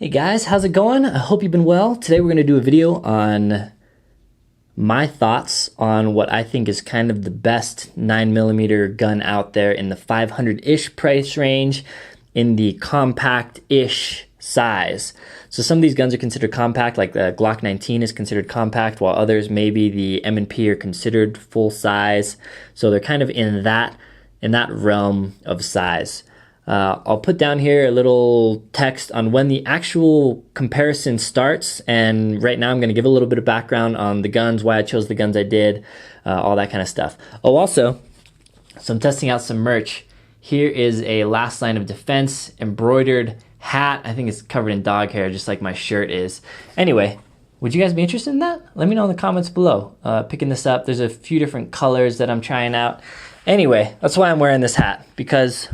Hey guys, how's it going? I hope you've been well. Today we're going to do a video on my thoughts on what I think is kind of the best 9mm gun out there in the 500-ish price range, in the compact-ish size. So some of these guns are considered compact, like the Glock 19 is considered compact, while others, maybe the M&P, are considered full size. So they're kind of in that realm of size. I'll put down here a little text on when the actual comparison starts, and right now I'm going to give a little bit of background on the guns, why I chose the guns I did, all that kind of stuff. Oh, also, so I'm testing out some merch. Here is a Last Line of Defense embroidered hat. I think it's covered in dog hair, just like my shirt is. Anyway, would you guys be interested in that? Let me know in the comments below. Picking this up, there's a few different colors that I'm trying out. Anyway, that's why I'm wearing this hat, because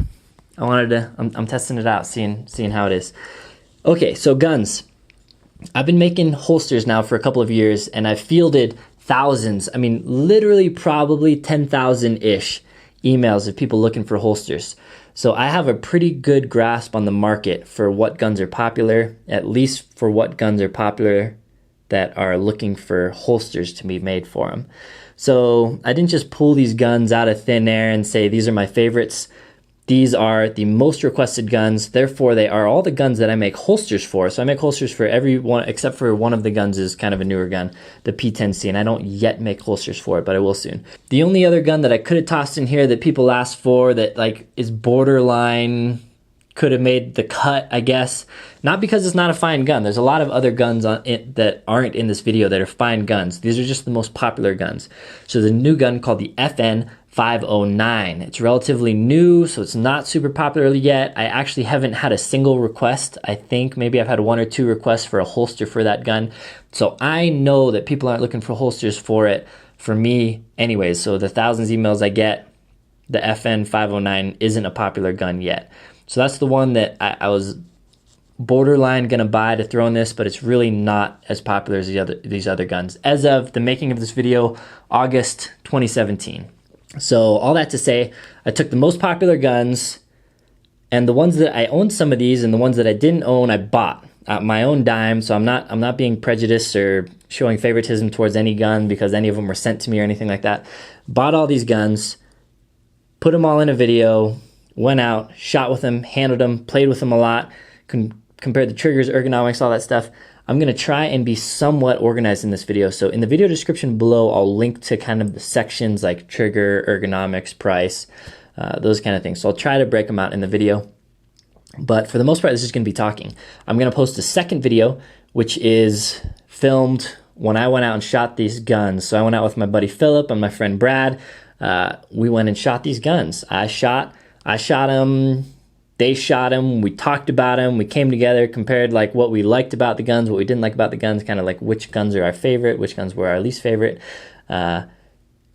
I wanted to, I'm testing it out, seeing how it is. Okay, so guns. I've been making holsters now for a couple of years, and I've fielded thousands, I mean, literally probably 10,000-ish emails of people looking for holsters. So I have a pretty good grasp on the market for what guns are popular, at least for what guns are popular that are looking for holsters to be made for them. So I didn't just pull these guns out of thin air and say, these are my favorites. These are the most requested guns, therefore they are all the guns that I make holsters for. So I make holsters for every one, except for one of the guns is kind of a newer gun, the P10C, and I don't yet make holsters for it, but I will soon. The only other gun that I could have tossed in here that people ask for that like is borderline, could have made the cut, I guess, not because it's not a fine gun. There's a lot of other guns on it that aren't in this video that are fine guns. These are just the most popular guns. So the new gun called the FN 509. It's relatively new, so it's not super popular yet. I actually haven't had a single request. I think maybe I've had one or two requests for a holster for that gun. So I know that people aren't looking for holsters for it for me anyways. So the thousands of emails I get, the FN 509 isn't a popular gun yet. So that's the one that I was borderline gonna buy to throw in this, but it's really not as popular as these other guns. As of the making of this video, August 2017. So all that to say, I took the most popular guns, and the ones that I owned some of these, and the ones that I didn't own, I bought at my own dime. So I'm not being prejudiced or showing favoritism towards any gun because any of them were sent to me or anything like that. Bought all these guns, put them all in a video, went out, shot with them, handled them, played with them a lot, compared the triggers, ergonomics, all that stuff. I'm going to try and be somewhat organized in this video. So in the video description below, I'll link to kind of the sections like trigger, ergonomics, price, those kind of things. So I'll try to break them out in the video. But for the most part, this is going to be talking. I'm going to post a second video, which is filmed when I went out and shot these guns. So I went out with my buddy Philip and my friend Brad. We went and shot these guns. I shot them. They shot him, we talked about him, we came together, compared like what we liked about the guns, what we didn't like about the guns, kind of like which guns are our favorite, which guns were our least favorite. And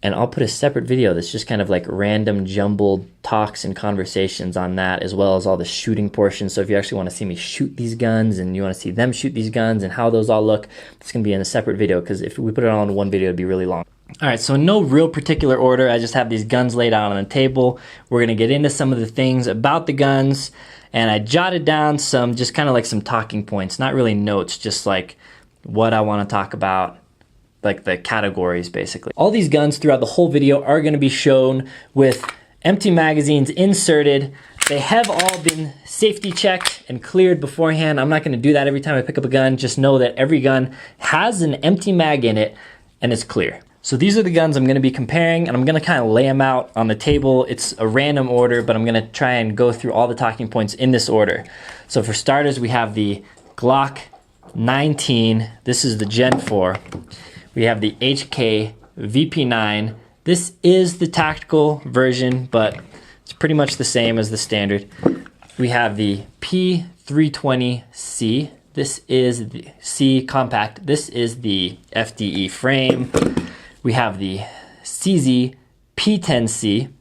I'll put a separate video that's just kind of like random jumbled talks and conversations on that, as well as all the shooting portions. So if you actually want to see me shoot these guns and you want to see them shoot these guns and how those all look, it's going to be in a separate video, because if we put it all in one video, it'd be really long. All right, so in no real particular order, I just have these guns laid out on the table. We're gonna get into some of the things about the guns, and I jotted down some, just kind of like some talking points, not really notes, just like what I wanna talk about, like the categories basically. All these guns throughout the whole video are gonna be shown with empty magazines inserted. They have all been safety checked and cleared beforehand. I'm not gonna do that every time I pick up a gun. Just know that every gun has an empty mag in it and it's clear. So these are the guns I'm going to be comparing, and I'm going to kind of lay them out on the table. It's a random order, but I'm going to try and go through all the talking points in this order. So for starters, we have the Glock 19. This is the Gen 4. We have the HK VP9. This is the tactical version, but it's pretty much the same as the standard. We have the P320C. This is the C compact. This is the FDE frame. We have the CZ P10C.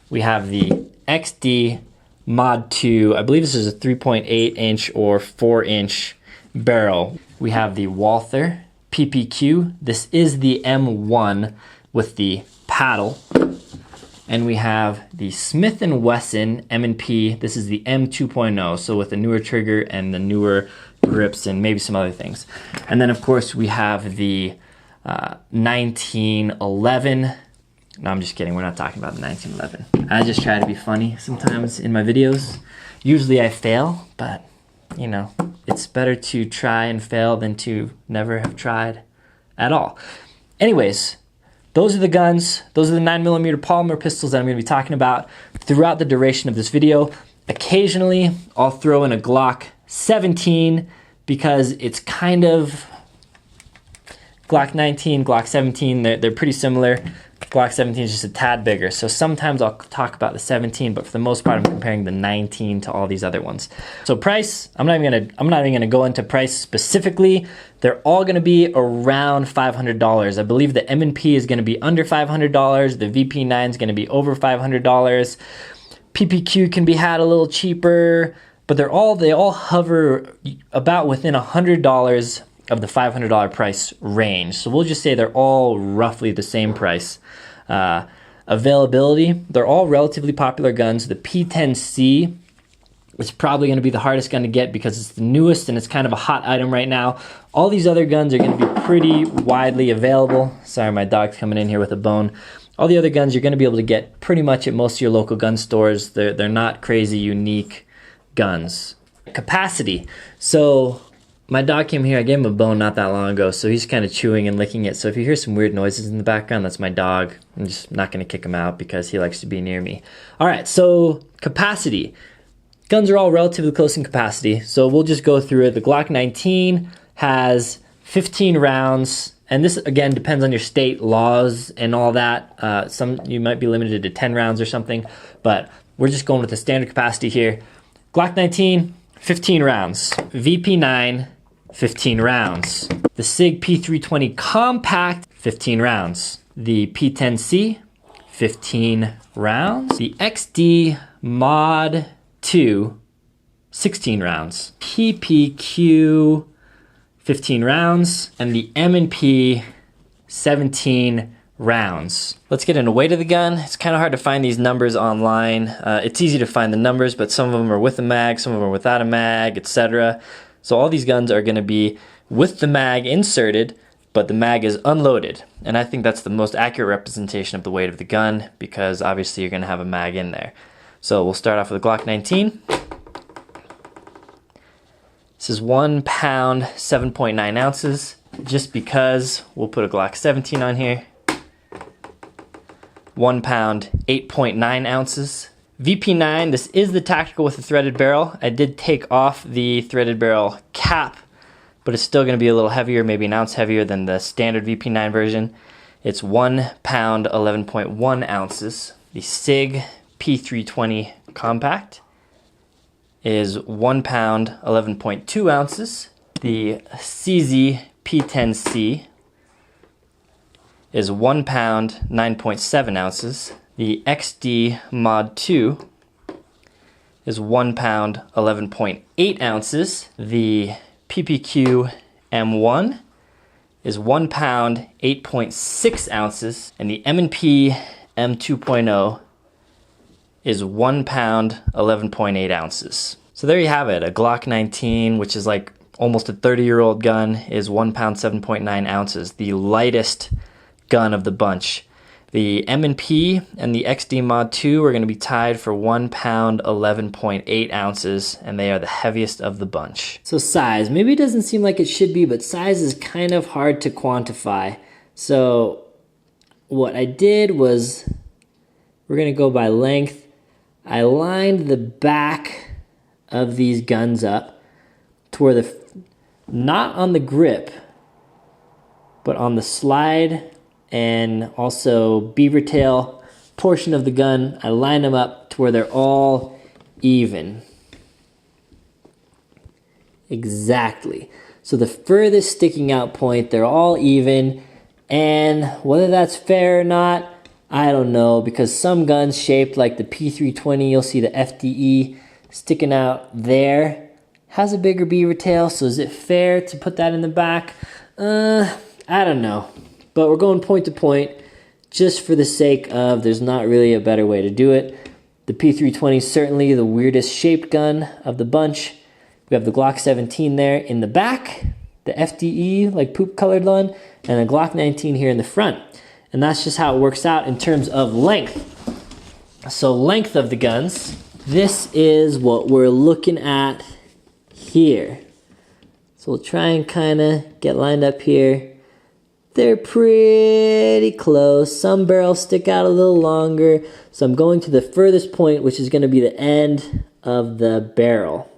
We have the XD Mod 2. I believe this is a 3.8 inch or 4 inch barrel. We have the Walther PPQ. This is the M1 with the paddle. And we have the Smith & Wesson M&P. This is the M2.0, so with the newer trigger and the newer grips and maybe some other things. And then of course we have the 1911. No, I'm just kidding. We're not talking about the 1911. I just try to be funny sometimes in my videos. Usually I fail, but you know, it's better to try and fail than to never have tried at all. Anyways, those are the guns. Those are the 9mm polymer pistols that I'm going to be talking about throughout the duration of this video. Occasionally, I'll throw in a Glock 17 because it's kind of Glock 19, Glock 17, they're pretty similar. Glock 17 is just a tad bigger. So sometimes I'll talk about the 17, but for the most part, I'm comparing the 19 to all these other ones. So price, I'm not even gonna go into price specifically. They're all gonna be around $500. I believe the M&P is gonna be under $500. The VP9 is gonna be over $500. PPQ can be had a little cheaper, but they all hover about within $100 of the $500 price range. So we'll just say they're all roughly the same price. Availability, they're all relatively popular guns. The P10C is probably gonna be the hardest gun to get because it's the newest and it's kind of a hot item right now. All these other guns are gonna be pretty widely available. Sorry, my dog's coming in here with a bone. All the other guns you're gonna be able to get pretty much at most of your local gun stores. They're not crazy unique guns. Capacity. So my dog came here, I gave him a bone not that long ago, so he's kind of chewing and licking it. So if you hear some weird noises in the background, that's my dog. I'm just not gonna kick him out because he likes to be near me. All right, so capacity. Guns are all relatively close in capacity, so we'll just go through it. The Glock 19 has 15 rounds, and this again depends on your state laws and all that. Some you might be limited to 10 rounds or something, but we're just going with the standard capacity here. Glock 19, 15 rounds. VP9, 15 rounds. The SIG P320 Compact, 15 rounds. The P10C, 15 rounds. The XD Mod 2, 16 rounds. PPQ, 15 rounds. And the M&P, 17 rounds. Let's get into weight of the gun. It's kind of hard to find these numbers online. It's easy to find the numbers, but some of them are with a mag, some of them are without a mag, etc. So all these guns are going to be with the mag inserted, but the mag is unloaded. And I think that's the most accurate representation of the weight of the gun because obviously you're going to have a mag in there. So we'll start off with the Glock 19. This is 1 pound, 7.9 ounces. Just because we'll put a Glock 17 on here. 1 pound, 8.9 ounces. VP9, this is the tactical with the threaded barrel. I did take off the threaded barrel cap, but it's still gonna be a little heavier, maybe an ounce heavier than the standard VP9 version. It's 1 pound, 11.1 ounces. The SIG P320 Compact is 1 pound, 11.2 ounces. The CZ P10C is 1 pound, 9.7 ounces. The XD Mod 2 is 1 pound, 11.8 ounces. The PPQ M1 is 1 pound, 8.6 ounces. And the M&P M2.0 is 1 pound, 11.8 ounces. So there you have it. A Glock 19, which is like almost a 30-year-old gun, is 1 pound, 7.9 ounces. The lightest gun of the bunch. The M&P and the XD Mod 2 are going to be tied for 1 pound, 11.8 ounces, and they are the heaviest of the bunch. So size, maybe it doesn't seem like it should be, but size is kind of hard to quantify. So what I did was, we're going to go by length. I lined the back of these guns up to where not on the grip, but on the slide and also beaver tail portion of the gun, I line them up to where they're all even. Exactly. So the furthest sticking out point, they're all even, and whether that's fair or not, I don't know, because some guns shaped like the P320, you'll see the FDE sticking out there, has a bigger beaver tail, so is it fair to put that in the back? I don't know. But we're going point to point. just for the sake of there's not really a better way to do it. The P320 is certainly the weirdest shaped gun of the bunch. We have the Glock 17 there in the back, the FDE, like poop colored one, and a Glock 19 here in the front. And that's just how it works out in terms of length. So length of the guns, this is what we're looking at here. So we'll try and kind of get lined up here. They're pretty close. Some barrels stick out a little longer. So I'm going to the furthest point, which is going to be the end of the barrel.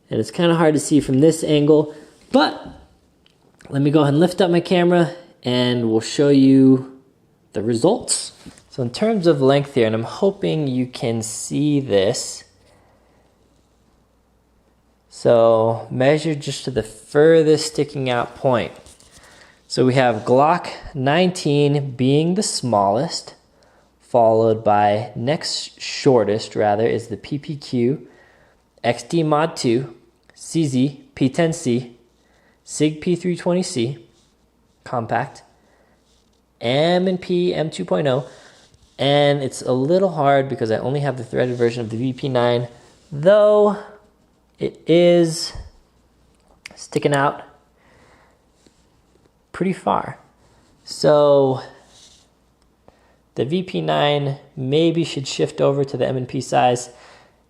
And it's kind of hard to see from this angle, but let me go ahead and lift up my camera and we'll show you the results. So in terms of length here, and I'm hoping you can see this. So measure just to the furthest sticking out point. So we have Glock 19 being the smallest, followed by next shortest rather is the PPQ, XD Mod 2, CZ P10C, SIG P320C, compact, M&P M2.0, and it's a little hard because I only have the threaded version of the VP9, though it is sticking out pretty far. So the VP9 maybe should shift over to the M&P size,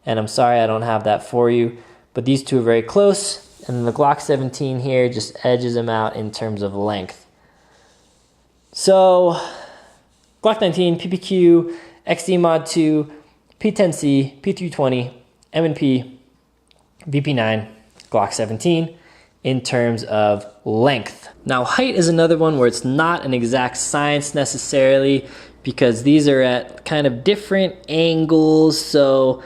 and I'm sorry I don't have that for you, but these two are very close, and the Glock 17 here just edges them out in terms of length. So Glock 19, PPQ, XD Mod 2, P10C, P320, M&P, VP9, Glock 17 in terms of length. Now height is another one where it's not an exact science necessarily because these are at kind of different angles. So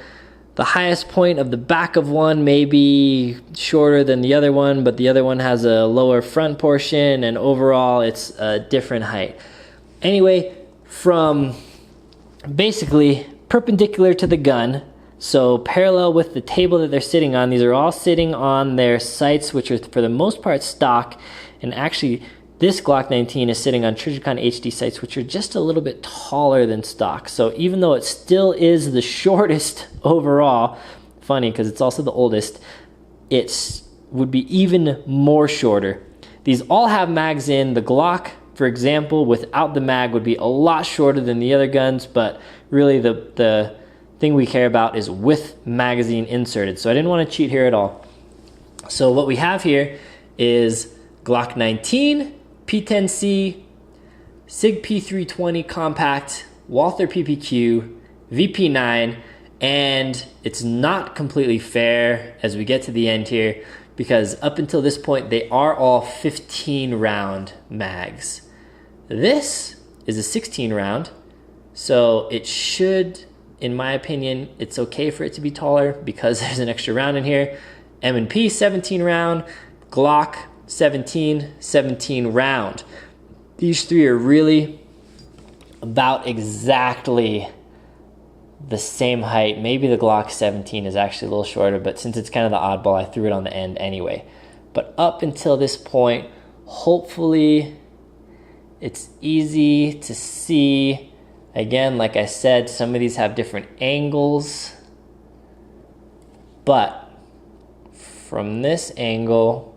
the highest point of the back of one may be shorter than the other one, but the other one has a lower front portion and overall it's a different height. Anyway, from basically perpendicular to the gun, so parallel with the table that they're sitting on, these are all sitting on their sights, which are for the most part stock. And actually, this Glock 19 is sitting on Trijicon HD sights, which are just a little bit taller than stock. So even though it still is the shortest overall, funny because it's also the oldest, it would be even more shorter. These all have mags in. The Glock, for example, without the mag would be a lot shorter than the other guns, but really the thing we care about is with magazine inserted. So I didn't want to cheat here at all. So what we have here is Glock 19, P10C, SIG P320 compact, Walther PPQ, VP9, and it's not completely fair as we get to the end here because up until this point they are all 15 round mags. This is a 16 round, so it should, in my opinion, it's okay for it to be taller because there's an extra round in here. M&P 17 round, Glock 17 round. These three are really about exactly the same height. Maybe the Glock 17 is actually a little shorter, but since it's kind of the oddball, I threw it on the end anyway. But up until this point, hopefully it's easy to see. Again, like I said, some of these have different angles, but from this angle,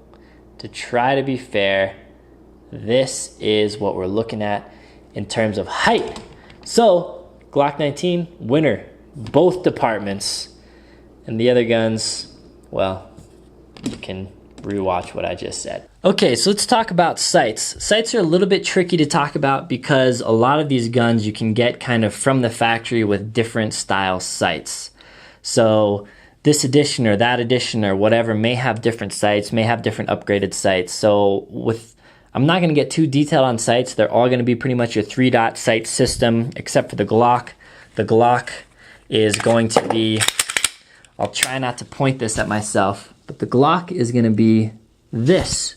to try to be fair, this is what we're looking at in terms of height. So Glock 19, winner, both departments. And the other guns, well, you can rewatch what I just said. Okay, so let's talk about sights. Sights are a little bit tricky to talk about because a lot of these guns you can get kind of from the factory with different style sights. So this edition or that edition or whatever may have different sights, may have different upgraded sights. So I'm not going to get too detailed on sights. They're all going to be pretty much your 3-dot sight system except for the Glock. The Glock is going to be, I'll try not to point this at myself, but the Glock is going to be this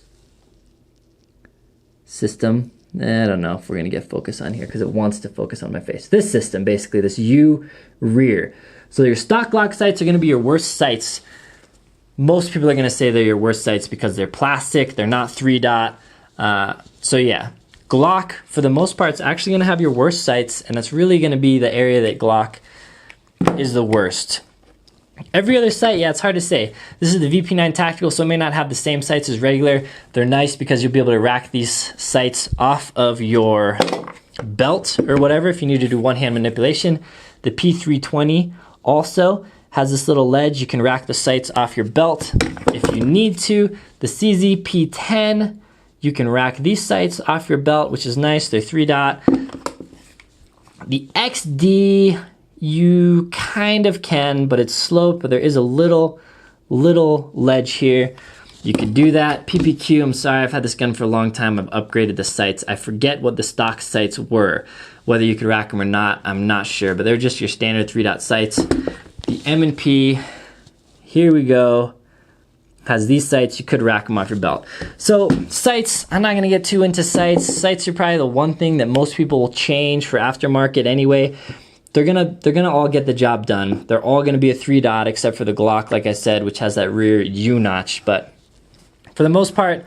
system. I don't know if we're going to get focus on here because it wants to focus on my face. This system, basically, this U rear. So your stock Glock sights are going to be your worst sights. Most people are going to say they're your worst sights because they're plastic, they're not 3-dot. So yeah, Glock, for the most part, is actually going to have your worst sights, and that's really going to be the area that Glock is the worst. Every other sight, yeah, it's hard to say. This is the VP9 Tactical, so it may not have the same sights as regular. They're nice because you'll be able to rack these sights off of your belt or whatever if you need to do one-hand manipulation. The P320 also has this little ledge. You can rack the sights off your belt if you need to. The CZ P10, you can rack these sights off your belt, which is nice. They're 3-dot. The XD, you kind of can, but it's sloped, but there is a little ledge here. You could do that. PPQ, I'm sorry, I've had this gun for a long time. I've upgraded the sights. I forget what the stock sights were. Whether you could rack them or not, I'm not sure, but they're just your standard 3-dot sights. The M&P, here we go, has these sights. You could rack them off your belt. So sights, I'm not gonna get too into sights. Sights are probably the one thing that most people will change for aftermarket anyway. They're gonna all get the job done. They're all gonna be a 3-dot except for the Glock, like I said, which has that rear U-notch. But for the most part,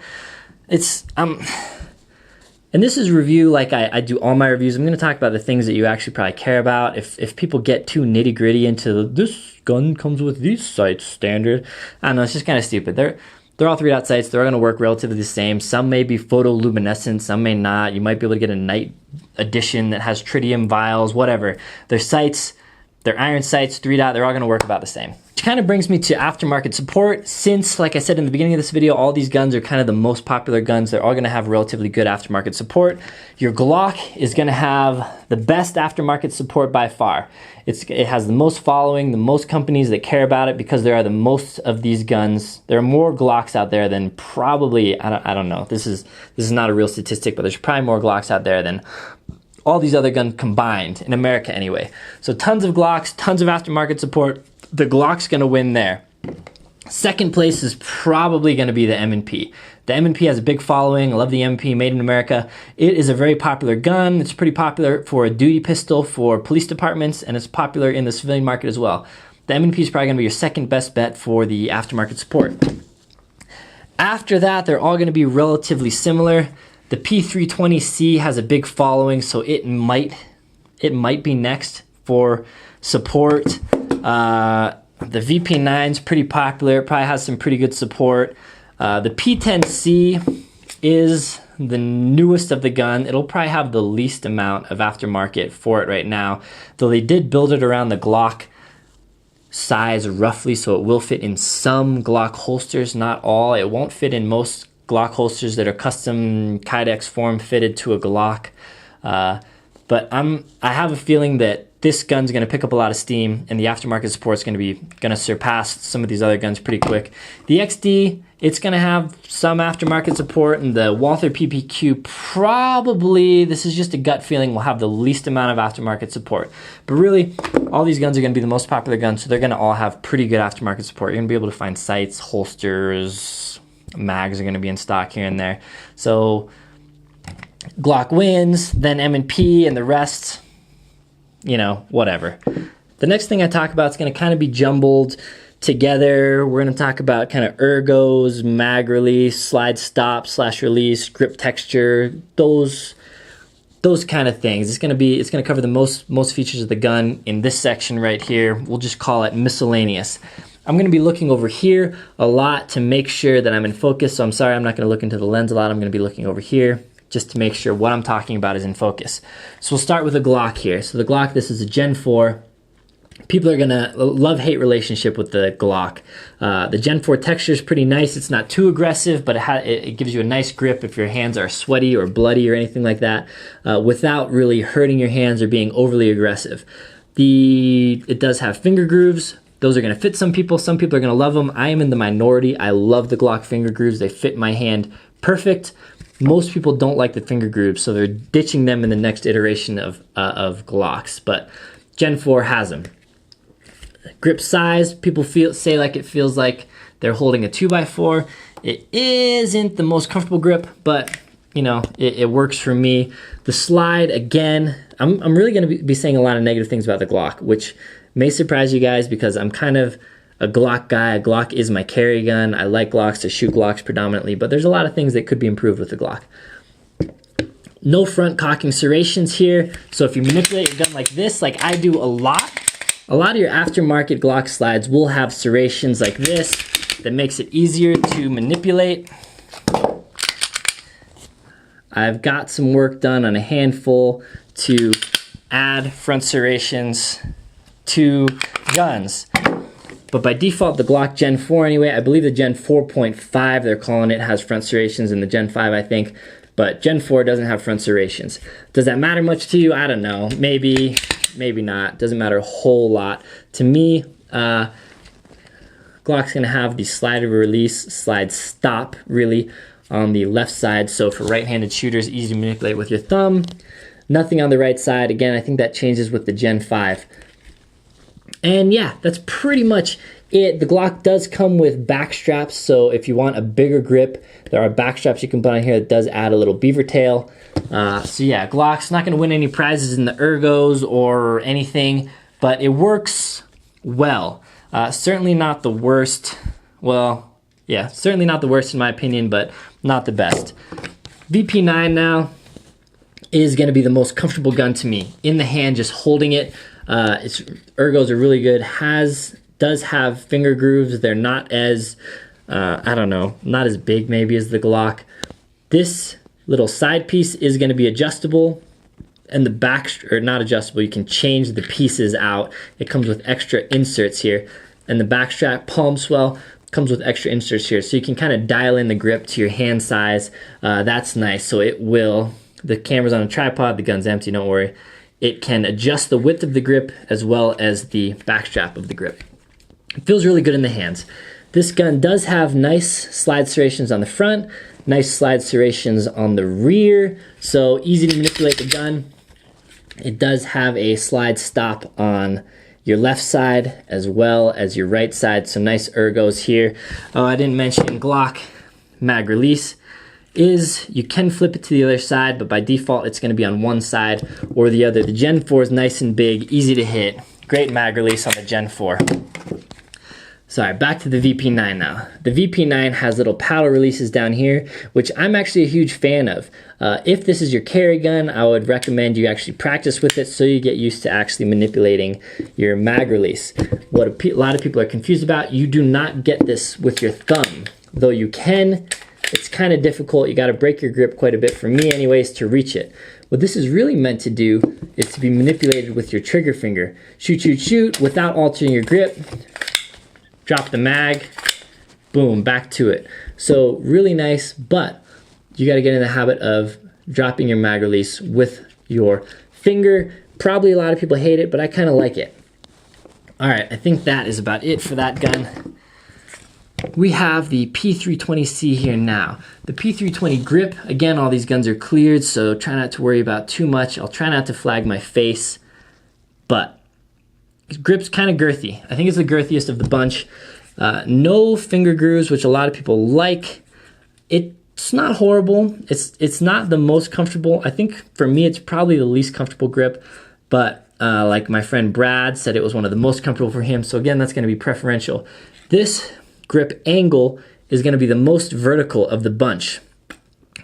it's and this is review like I do all my reviews. I'm gonna talk about the things that you actually probably care about. If people get too nitty gritty into this gun comes with these sights standard, I don't know, it's just kind of stupid. They're all 3-dot sights. They're all gonna work relatively the same. Some may be photoluminescent, some may not. You might be able to get a night edition that has tritium vials, whatever. They're sights, they're iron sights, 3-dot, they're all gonna work about the same. Which kind of brings me to aftermarket support. Since, like I said in the beginning of this video, all these guns are kind of the most popular guns, they're all gonna have relatively good aftermarket support. Your Glock is gonna have the best aftermarket support by far. It has the most following, the most companies that care about it because there are the most of these guns. There are more Glocks out there than probably, I don't know, this is not a real statistic, but there's probably more Glocks out there than all these other guns combined, in America anyway. So tons of Glocks, tons of aftermarket support. The Glock's gonna win there. Second place is probably gonna be the M&P. The M&P has a big following. I love the M&P, made in America. It is a very popular gun. It's pretty popular for a duty pistol for police departments, and it's popular in the civilian market as well. The M&P is probably gonna be your second best bet for the aftermarket support. After that, they're all gonna be relatively similar. The P320C has a big following, so it might be next for support. The VP9's pretty popular. It probably has some pretty good support. The P10C is the newest of the gun. It'll probably have the least amount of aftermarket for it right now, though they did build it around the Glock size roughly, so it will fit in some Glock holsters, not all. It won't fit in most Glock holsters that are custom Kydex form fitted to a Glock. But I have a feeling that this gun's gonna pick up a lot of steam, and the aftermarket support's gonna surpass some of these other guns pretty quick. The XD, it's gonna have some aftermarket support, and the Walther PPQ probably, this is just a gut feeling, will have the least amount of aftermarket support. But really, all these guns are gonna be the most popular guns, so they're gonna all have pretty good aftermarket support. You're gonna be able to find sights, holsters, mags are gonna be in stock here and there. So Glock wins, then M&P, and the rest, you know, whatever. The next thing I talk about is going to kind of be jumbled together. We're going to talk about kind of ergos, mag release, slide stop, slash release, grip texture, those kind of things. It's going to cover the most features of the gun in this section right here. We'll just call it miscellaneous. I'm going to be looking over here a lot to make sure that I'm in focus. So I'm sorry, I'm not going to look into the lens a lot. I'm going to be looking over here just to make sure what I'm talking about is in focus. So we'll start with the Glock here. So the Glock, this is a Gen 4. People are gonna love-hate relationship with the Glock. The Gen 4 texture is pretty nice. It's not too aggressive, but it gives you a nice grip if your hands are sweaty or bloody or anything like that, without really hurting your hands or being overly aggressive. It does have finger grooves. Those are gonna fit some people. Some people are gonna love them. I am in the minority. I love the Glock finger grooves. They fit my hand perfect. Most people don't like the finger grooves, so they're ditching them in the next iteration of Glocks, but Gen 4 has them. Grip size, people say like it feels like they're holding a 2x4. It isn't the most comfortable grip, but you know, it works for me. The slide, again, I'm really gonna be saying a lot of negative things about the Glock, which may surprise you guys because I'm kind of a Glock guy. A Glock is my carry gun. I like Glocks to shoot Glocks predominantly, but there's a lot of things that could be improved with the Glock. No front cocking serrations here. So if you manipulate your gun like this, like I do a lot of your aftermarket Glock slides will have serrations like this that makes it easier to manipulate. I've got some work done on a handful to add front serrations to guns. But by default, the Glock Gen 4 anyway, I believe the Gen 4.5, they're calling it, has front serrations, and the Gen 5, I think. But Gen 4 doesn't have front serrations. Does that matter much to you? I don't know. Maybe, maybe not. Doesn't matter a whole lot. To me, Glock's gonna have the slide release, slide stop, really, on the left side. So for right-handed shooters, easy to manipulate with your thumb. Nothing on the right side. Again, I think that changes with the Gen 5. And yeah, that's pretty much it. The Glock does come with back straps, so if you want a bigger grip, there are back straps you can put on here that does add a little beaver tail. So yeah, Glock's not gonna win any prizes in the ergos or anything, but it works well. Certainly not the worst. Well, yeah, certainly not the worst in my opinion, but not the best. VP9 now is gonna be the most comfortable gun to me. In the hand, just holding it. Its ergos are really good. Does have finger grooves. They're not as, I don't know, not as big maybe as the Glock. This little side piece is gonna be adjustable, and the back, or not adjustable, you can change the pieces out. It comes with extra inserts here. And the back strap palm swell comes with extra inserts here. So you can kind of dial in the grip to your hand size. That's nice. So it will, the camera's on a tripod, the gun's empty, don't worry. It can adjust the width of the grip as well as the back strap of the grip. It feels really good in the hands. This gun does have nice slide serrations on the front, nice slide serrations on the rear, so easy to manipulate the gun. It does have a slide stop on your left side as well as your right side, so nice ergos here. Oh, I didn't mention Glock mag release is you can flip it to the other side, but by default it's going to be on one side or the other. The Gen 4 is nice and big, easy to hit. Great mag release on the Gen 4. Sorry, back to the VP9 now. The VP9 has little paddle releases down here, which I'm actually a huge fan of. If this is your carry gun, I would recommend you actually practice with it so you get used to actually manipulating your mag release. What a lot of people are confused about, you do not get this with your thumb, though you can. It's kind of difficult. You got to break your grip quite a bit, for me anyways, to reach it. What this is really meant to do is to be manipulated with your trigger finger. Shoot, shoot, shoot without altering your grip. Drop the mag, boom, back to it. So really nice, but you got to get in the habit of dropping your mag release with your finger. Probably a lot of people hate it, but I kind of like it. All right, I think that is about it for that gun. We have the P320C here now. The P320 grip, again, all these guns are cleared, so try not to worry about too much. I'll try not to flag my face, but grip's kind of girthy. I think it's the girthiest of the bunch. No finger grooves, which a lot of people like. It's not horrible. It's not the most comfortable. I think for me, it's probably the least comfortable grip, but like my friend Brad said, it was one of the most comfortable for him. So again, that's gonna be preferential. This grip angle is going to be the most vertical of the bunch.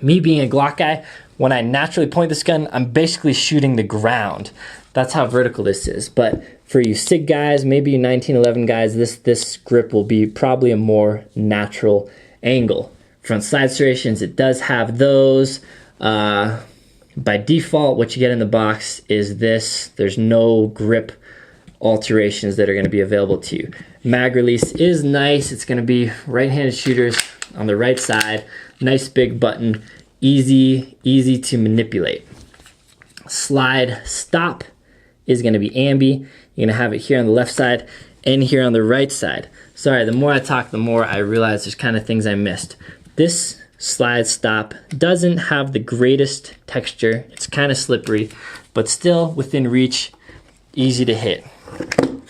Me being a Glock guy, when I naturally point this gun, I'm basically shooting the ground. That's how vertical this is. But for you SIG guys, maybe you 1911 guys, this grip will be probably a more natural angle. Front side serrations, it does have those. By default, what you get in the box is this. There's no grip alterations that are going to be available to you. Mag release is nice. It's going to be right-handed shooters on the right side. Nice big button, easy to manipulate. Slide stop is going to be ambi. You're going to have it here on the left side and here on the right side. Sorry, the more I talk, the more I realize there's kind of things I missed. This slide stop doesn't have the greatest texture. It's kind of slippery, but still within reach, easy to hit.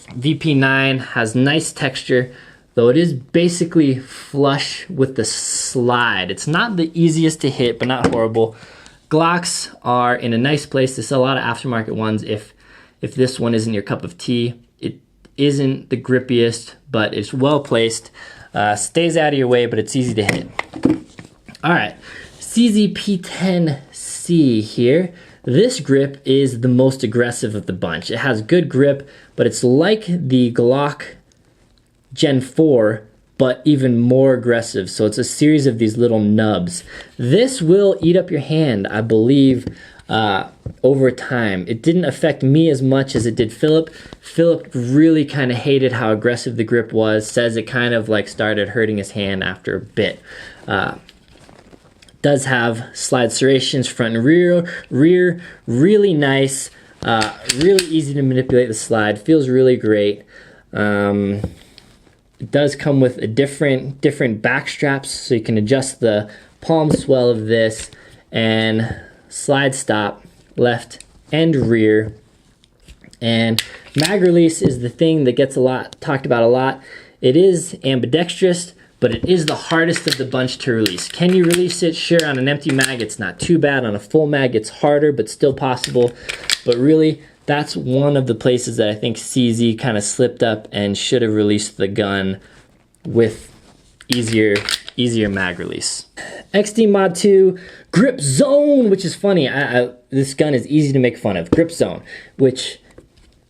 VP9 has nice texture, though it is basically flush with the slide. It's not the easiest to hit, but not horrible. Glocks are in a nice place. They sell a lot of aftermarket ones. If this one isn't your cup of tea, it isn't the grippiest, but it's well placed. Stays out of your way, but it's easy to hit. All right, CZP-10C here. This grip is the most aggressive of the bunch. It has good grip, but it's like the Glock Gen 4, but even more aggressive. So it's a series of these little nubs. This will eat up your hand, I believe, over time. It didn't affect me as much as it did Philip. Philip really kind of hated how aggressive the grip was, says it kind of like started hurting his hand after a bit. Does have slide serrations front and rear, really nice, really easy to manipulate the slide, feels really great. It does come with a different back straps, so you can adjust the palm swell of this, and slide stop left and rear. And mag release is the thing that gets talked about a lot. It is ambidextrous, but it is the hardest of the bunch to release. Can you release it? Sure, on an empty mag, it's not too bad. On a full mag, it's harder, but still possible. But really, that's one of the places that I think CZ kind of slipped up and should have released the gun with easier mag release. XD Mod 2, Grip Zone, which is funny. This gun is easy to make fun of. Grip Zone, which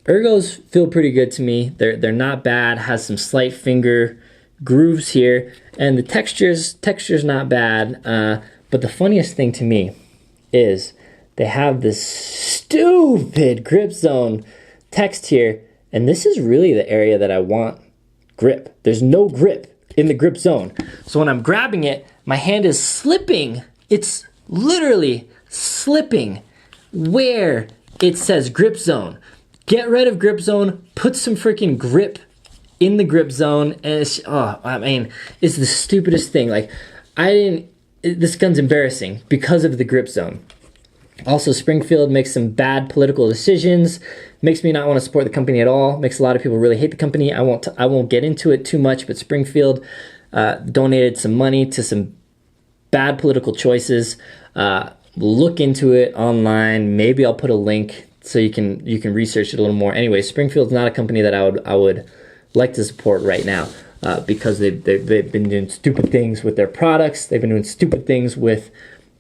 ergos feel pretty good to me. They're not bad, has some slight finger grooves here, and the texture's not bad, but the funniest thing to me is they have this stupid grip zone text here, and this is really the area that I want grip. There's no grip in the grip zone, so when I'm grabbing it, my hand is slipping. It's literally slipping where it says grip zone. Get rid of grip zone, put some freaking grip in the grip zone, and it's, it's the stupidest thing. Like, this gun's embarrassing because of the grip zone. Also, Springfield makes some bad political decisions, makes me not want to support the company at all, makes a lot of people really hate the company. I won't get into it too much, but Springfield donated some money to some bad political choices. Look into it online. Maybe I'll put a link so you can research it a little more. Anyway, Springfield's not a company that I would like to support right now, because they've been doing stupid things with their products. They've been doing stupid things with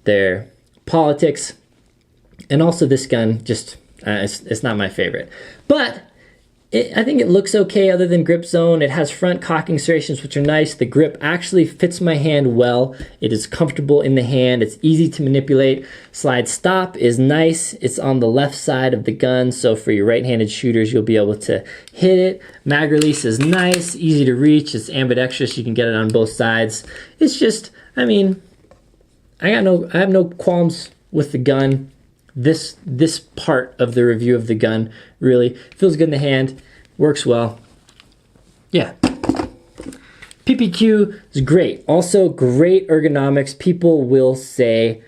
their politics, and also this gun just it's not my favorite. But I think it looks okay other than grip zone. It has front cocking serrations, which are nice. The grip actually fits my hand well. It is comfortable in the hand. It's easy to manipulate. Slide stop is nice. It's on the left side of the gun, so for your right-handed shooters, you'll be able to hit it. Mag release is nice, easy to reach. It's ambidextrous. You can get it on both sides. It's just, I have no qualms with the gun. This part of the review of the gun really feels good in the hand, works well. Yeah. PPQ is great. Also great ergonomics. People will say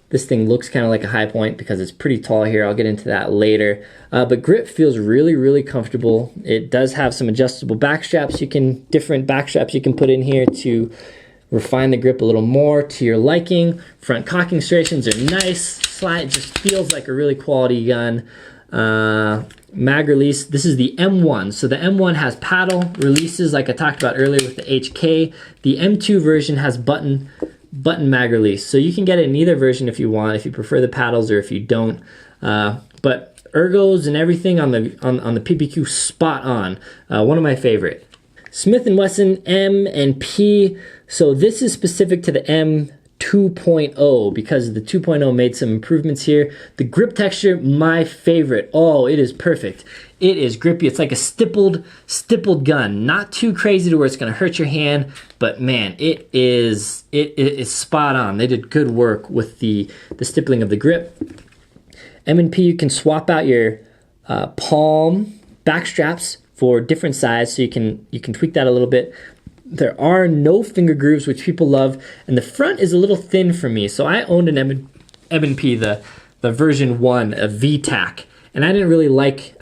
this thing looks kind of like a high point because it's pretty tall here. I'll get into that later. But grip feels really, really comfortable. It does have some adjustable back straps. Different back straps you can put in here to refine the grip a little more to your liking. Front cocking serrations are nice. Slide just feels like a really quality gun. Mag release, this is the M1. So the M1 has paddle releases like I talked about earlier with the HK. The M2 version has button mag release. So you can get it in either version if you want, if you prefer the paddles or if you don't. But ergos and everything on the PPQ spot on. One of my favorite. Smith & Wesson M and P. So this is specific to the M 2.0 because the 2.0 made some improvements here. The grip texture, my favorite. Oh, it is perfect. It is grippy. It's like a stippled gun. Not too crazy to where it's going to hurt your hand, but man, it is spot on. They did good work with the stippling of the grip. M&P, you can swap out your palm back straps for different size, so you can tweak that a little bit. There are no finger grooves, which people love, and the front is a little thin for me. So I owned an M&P, the version 1 of VTAC, and I didn't really like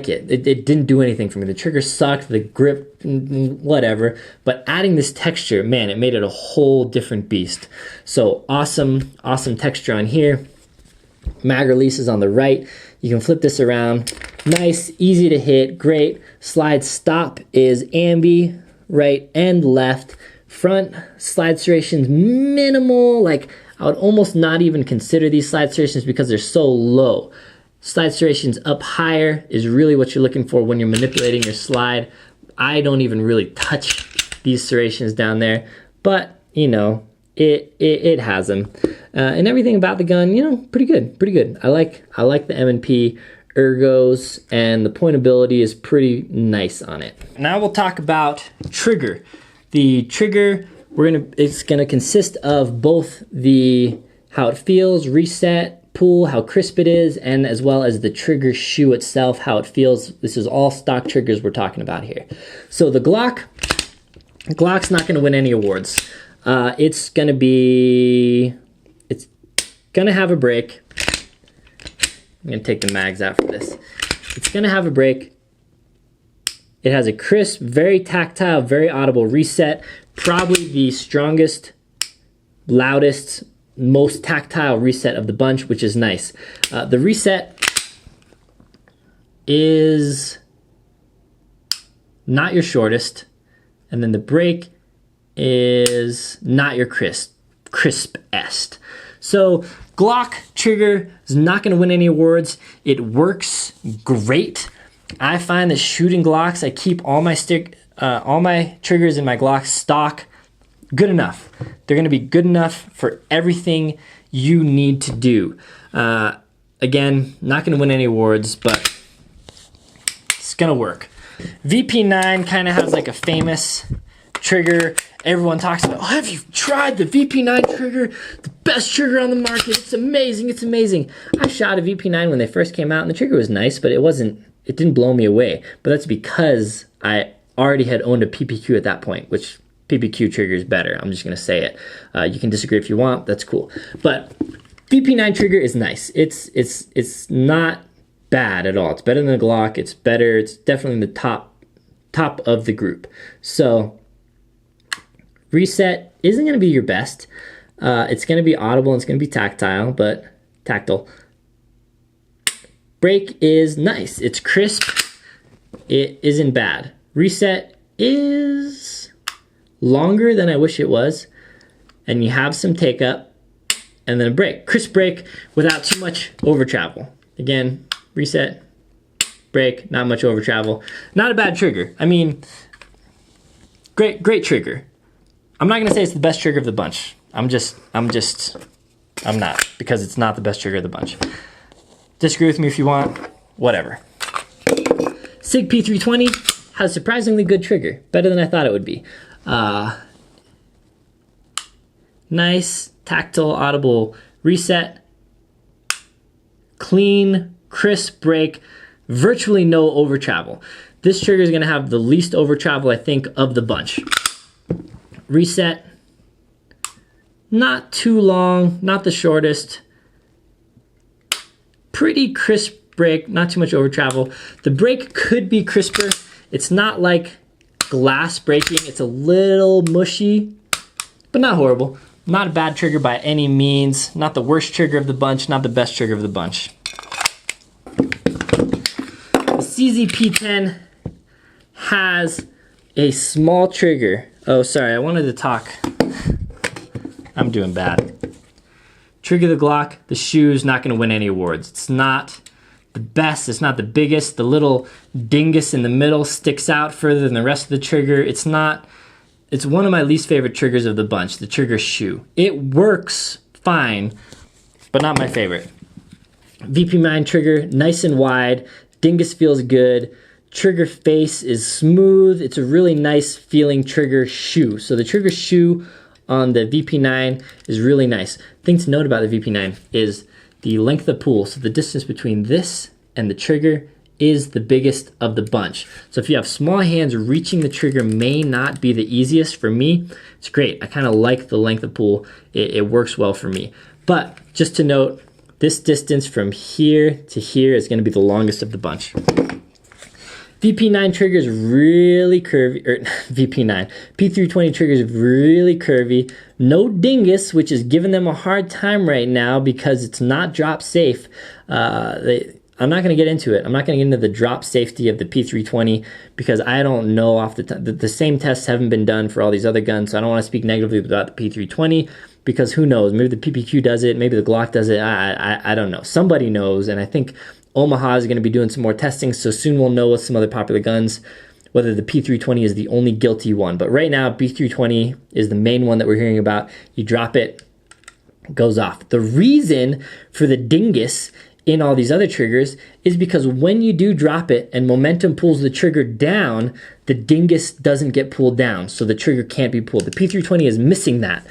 it. It didn't do anything for me. The trigger sucked, the grip, whatever. But adding this texture, man, it made it a whole different beast. So awesome texture on here. Mag release is on the right. You can flip this around. Nice, easy to hit, great. Slide stop is ambi, right and left. Front slide serrations minimal. Like, I would almost not even consider these slide serrations because they're so low. Slide serrations up higher is really what you're looking for when you're manipulating your slide. I don't even really touch these serrations down there, but you know, it has them. And everything about the gun, you know, pretty good. I like the M&P ergos, and the pointability is pretty nice on it. Now we'll talk about trigger. The trigger, it's gonna consist of both the how it feels, reset, pull, how crisp it is, and as well as the trigger shoe itself, how it feels. This is all stock triggers we're talking about here. So the Glock's not gonna win any awards. It's gonna have a break. I'm gonna take the mags out for this. It's gonna have a break. It has a crisp, very tactile, very audible reset. Probably the strongest, loudest, most tactile reset of the bunch, which is nice. The reset is not your shortest, and then the break is not your crispest. So Glock trigger is not going to win any awards. It works great. I find that shooting Glocks, I keep all my triggers in my Glock stock. Good enough. They're going to be good enough for everything you need to do. Again, not going to win any awards, but it's going to work. VP9 kind of has like a famous trigger. Everyone talks about, oh, have you tried the VP9 trigger? The best trigger on the market. It's amazing. It's amazing. I shot a VP9 when they first came out, and the trigger was nice, but it didn't blow me away. But that's because I already had owned a PPQ at that point, which PPQ trigger is better. I'm just going to say it. You can disagree if you want. That's cool. But VP9 trigger is nice. It's not bad at all. It's better than the Glock. It's better. It's definitely in the top of the group. So reset isn't going to be your best. It's going to be audible and it's going to be tactile, but tactile. Break is nice. It's crisp. It isn't bad. Reset is longer than I wish it was, and you have some take up, and then a break. Crisp break without too much over travel. Again, reset, break, not much over travel. Not a bad trigger. I mean, great trigger. I'm not gonna say it's the best trigger of the bunch. I'm not, because it's not the best trigger of the bunch. Disagree with me if you want, whatever. SIG P320 has a surprisingly good trigger, better than I thought it would be. Nice, tactile, audible reset, clean, crisp break, virtually no over travel. This trigger is gonna have the least over travel, I think, of the bunch. Reset, not too long, not the shortest. Pretty crisp break, not too much over travel. The break could be crisper. It's not like glass breaking. It's a little mushy, but not horrible. Not a bad trigger by any means. Not the worst trigger of the bunch, not the best trigger of the bunch. The CZP-10 has a small trigger. Oh, sorry, I wanted to talk. I'm doing bad. Trigger the Glock, the shoe's not gonna win any awards. It's not the best, it's not the biggest. The little dingus in the middle sticks out further than the rest of the trigger. It's one of my least favorite triggers of the bunch, the trigger shoe. It works fine, but not my favorite. VP9 trigger, nice and wide. Dingus feels good. Trigger face is smooth. It's a really nice feeling trigger shoe. So the trigger shoe on the VP9 is really nice. Thing to note about the VP9 is the length of pull. So the distance between this and the trigger is the biggest of the bunch. So if you have small hands, reaching the trigger may not be the easiest. For me, it's great. I kind of like the length of pull. It works well for me. But just to note, this distance from here to here is going to be the longest of the bunch. VP9 trigger is really curvy, or VP9. P320 trigger is really curvy. No dingus, which is giving them a hard time right now because it's not drop safe. I I'm not going to get into it. I'm not going to get into the drop safety of the P320 because I don't know off the top. The same tests haven't been done for all these other guns, so I don't want to speak negatively about the P320 because who knows? Maybe the PPQ does it, maybe the Glock does it. I don't know. Somebody knows, and I think Omaha is going to be doing some more testing, so soon we'll know with some other popular guns whether the P320 is the only guilty one. But right now, P320 is the main one that we're hearing about. You drop it, goes off. The reason for the dingus in all these other triggers is because when you do drop it and momentum pulls the trigger down, the dingus doesn't get pulled down, so the trigger can't be pulled. The P320 is missing that.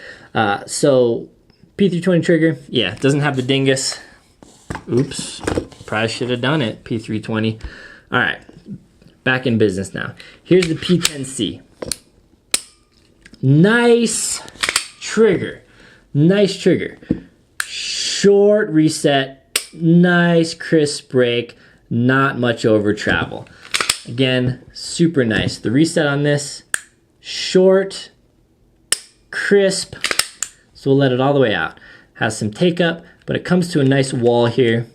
So P320 trigger, yeah, doesn't have the dingus. Oops, probably should have done it, P320. All right, back in business now. Here's the P10C. Nice trigger, nice trigger. Short reset, nice crisp break, not much over travel. Again, super nice. The reset on this, short, crisp, so we'll let it all the way out. Has some take up, but it comes to a nice wall here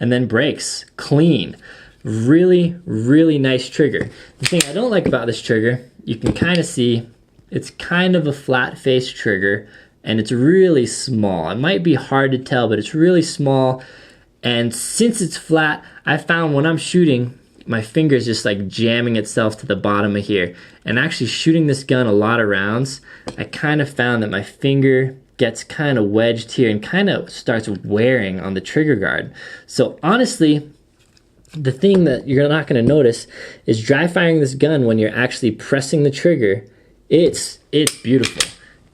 and then breaks clean. Really, really nice trigger. The thing I don't like about this trigger, you can kind of see it's kind of a flat face trigger and it's really small. It might be hard to tell, but it's really small. And since it's flat, I found when I'm shooting, my finger's just like jamming itself to the bottom of here. And actually shooting this gun a lot of rounds, I kind of found that my finger gets kind of wedged here and kind of starts wearing on the trigger guard. So honestly, the thing that you're not going to notice is dry firing this gun when you're actually pressing the trigger. It's beautiful.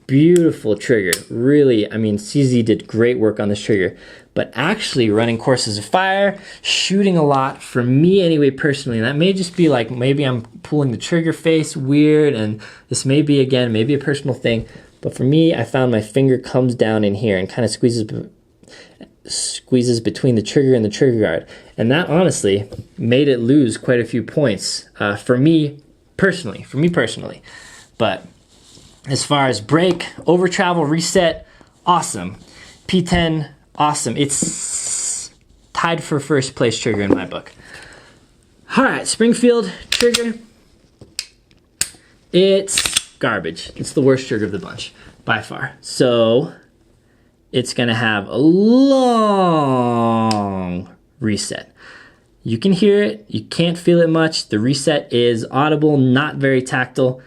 Beautiful trigger. Really, I mean, CZ did great work on this trigger. But actually running courses of fire, shooting a lot, for me anyway personally, and that may just be like maybe I'm pulling the trigger face weird, and this may be, again, maybe a personal thing, but for me, I found my finger comes down in here and kind of squeezes between the trigger and the trigger guard. And that honestly made it lose quite a few points for me personally. But as far as break, over travel, reset, awesome. P10, awesome. It's tied for first place trigger in my book. All right, Springfield trigger. It's garbage. It's the worst trigger of the bunch by far. So it's gonna have a long reset. You can hear it, you can't feel it much. The reset is audible, not very tactile.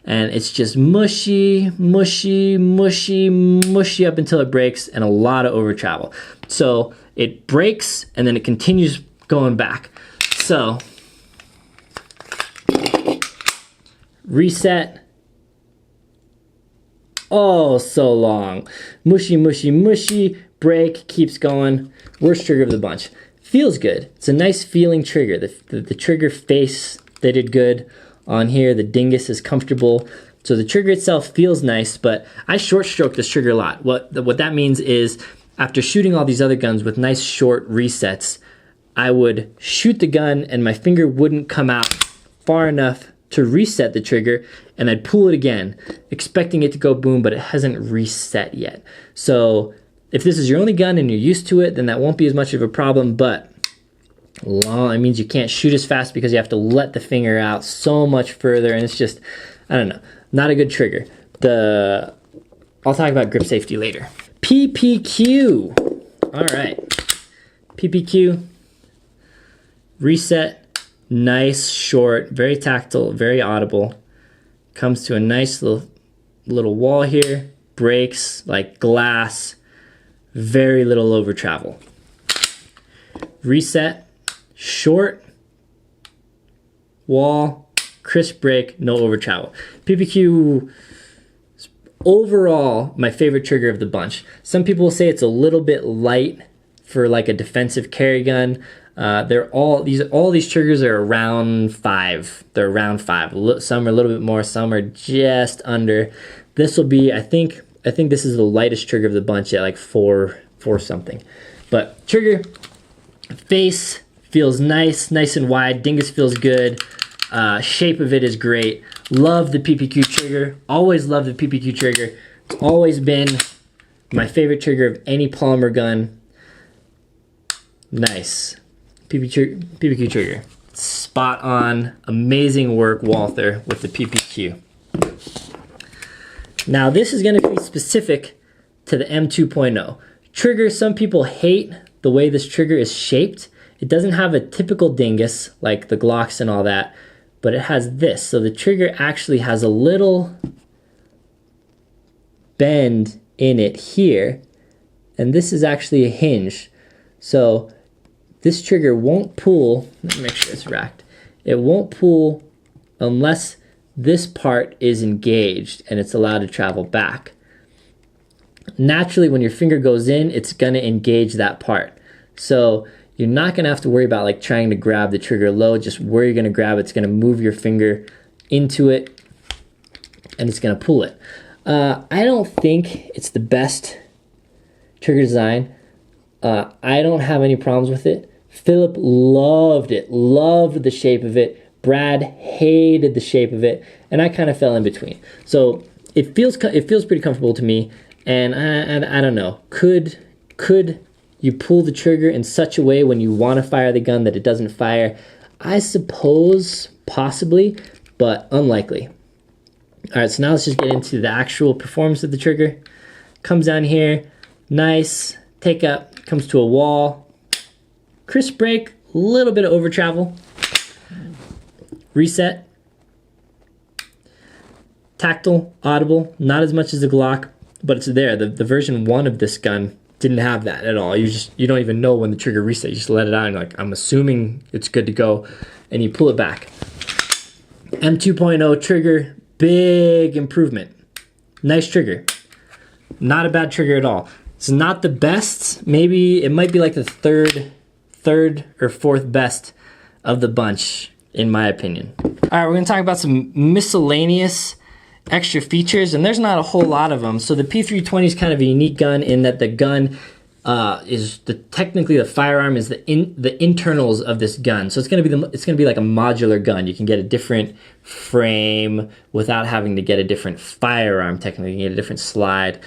And it's just mushy, mushy, mushy, mushy up until it breaks, and a lot of over travel. So it breaks and then it continues going back. So reset, oh, so long. Mushy, mushy, mushy, break, keeps going. Worst trigger of the bunch. Feels good. It's a nice feeling trigger. The trigger face, they did good. On here, the dingus is comfortable. So the trigger itself feels nice, but I short stroke this trigger a lot. What that means is after shooting all these other guns with nice short resets, I would shoot the gun and my finger wouldn't come out far enough to reset the trigger, and I'd pull it again, expecting it to go boom, but it hasn't reset yet. So if this is your only gun and you're used to it, then that won't be as much of a problem, but long, it means you can't shoot as fast because you have to let the finger out so much further, and it's just, I don't know, not a good trigger. I'll talk about grip safety later. PPQ. All right. PPQ. Reset. Nice, short, very tactile, very audible. Comes to a nice little wall here. Breaks like glass. Very little over travel. Reset. Short, wall, crisp break, no over travel. PPQ, overall, my favorite trigger of the bunch. Some people will say it's a little bit light for like a defensive carry gun. All these triggers are around 5. They're around 5. Some are a little bit more, some are just under. This will be, I think this is the lightest trigger of the bunch at like 4 something. But trigger, face, feels nice and wide. Dingus feels good. Shape of it is great. Love the PPQ trigger. Always loved the PPQ trigger. It's always been my favorite trigger of any polymer gun. Nice. PPQ trigger. Spot on. Amazing work, Walther, with the PPQ. Now this is going to be specific to the M2.0. Trigger, some people hate the way this trigger is shaped. It doesn't have a typical dingus like the Glocks and all that, but it has this. So the trigger actually has a little bend in it here, and this is actually a hinge. So this trigger won't pull, let me make sure it's racked. It won't pull unless this part is engaged and it's allowed to travel back. Naturally, when your finger goes in, it's gonna engage that part. So you're not gonna have to worry about like trying to grab the trigger low, just where you're gonna grab it's gonna move your finger into it and it's gonna pull it. I don't think it's the best trigger design. I don't have any problems with it. Philip loved it, loved the shape of it. Brad hated the shape of it, and I kind of fell in between. So it feels pretty comfortable to me, and I don't know. Could you pull the trigger in such a way when you want to fire the gun that it doesn't fire? I suppose possibly, but unlikely. All right, so now let's just get into the actual performance of the trigger. Comes down here, nice, take up, comes to a wall, crisp break, a little bit of over travel, reset, tactile, audible, not as much as the Glock, but it's there. The version 1 of this gun didn't have that at all. You don't even know when the trigger reset. You just let it out and you're like, I'm assuming it's good to go, and you pull it back. M2.0 trigger, big improvement. Nice trigger. Not a bad trigger at all. It's not the best. Maybe it might be like the third or fourth best of the bunch, in my opinion. All right, we're gonna talk about some miscellaneous extra features, and there's not a whole lot of them. So the P320 is kind of a unique gun in that the gun is technically the firearm is the internals of this gun. So it's gonna be like a modular gun. You can get a different frame without having to get a different firearm. Technically, you can get a different slide.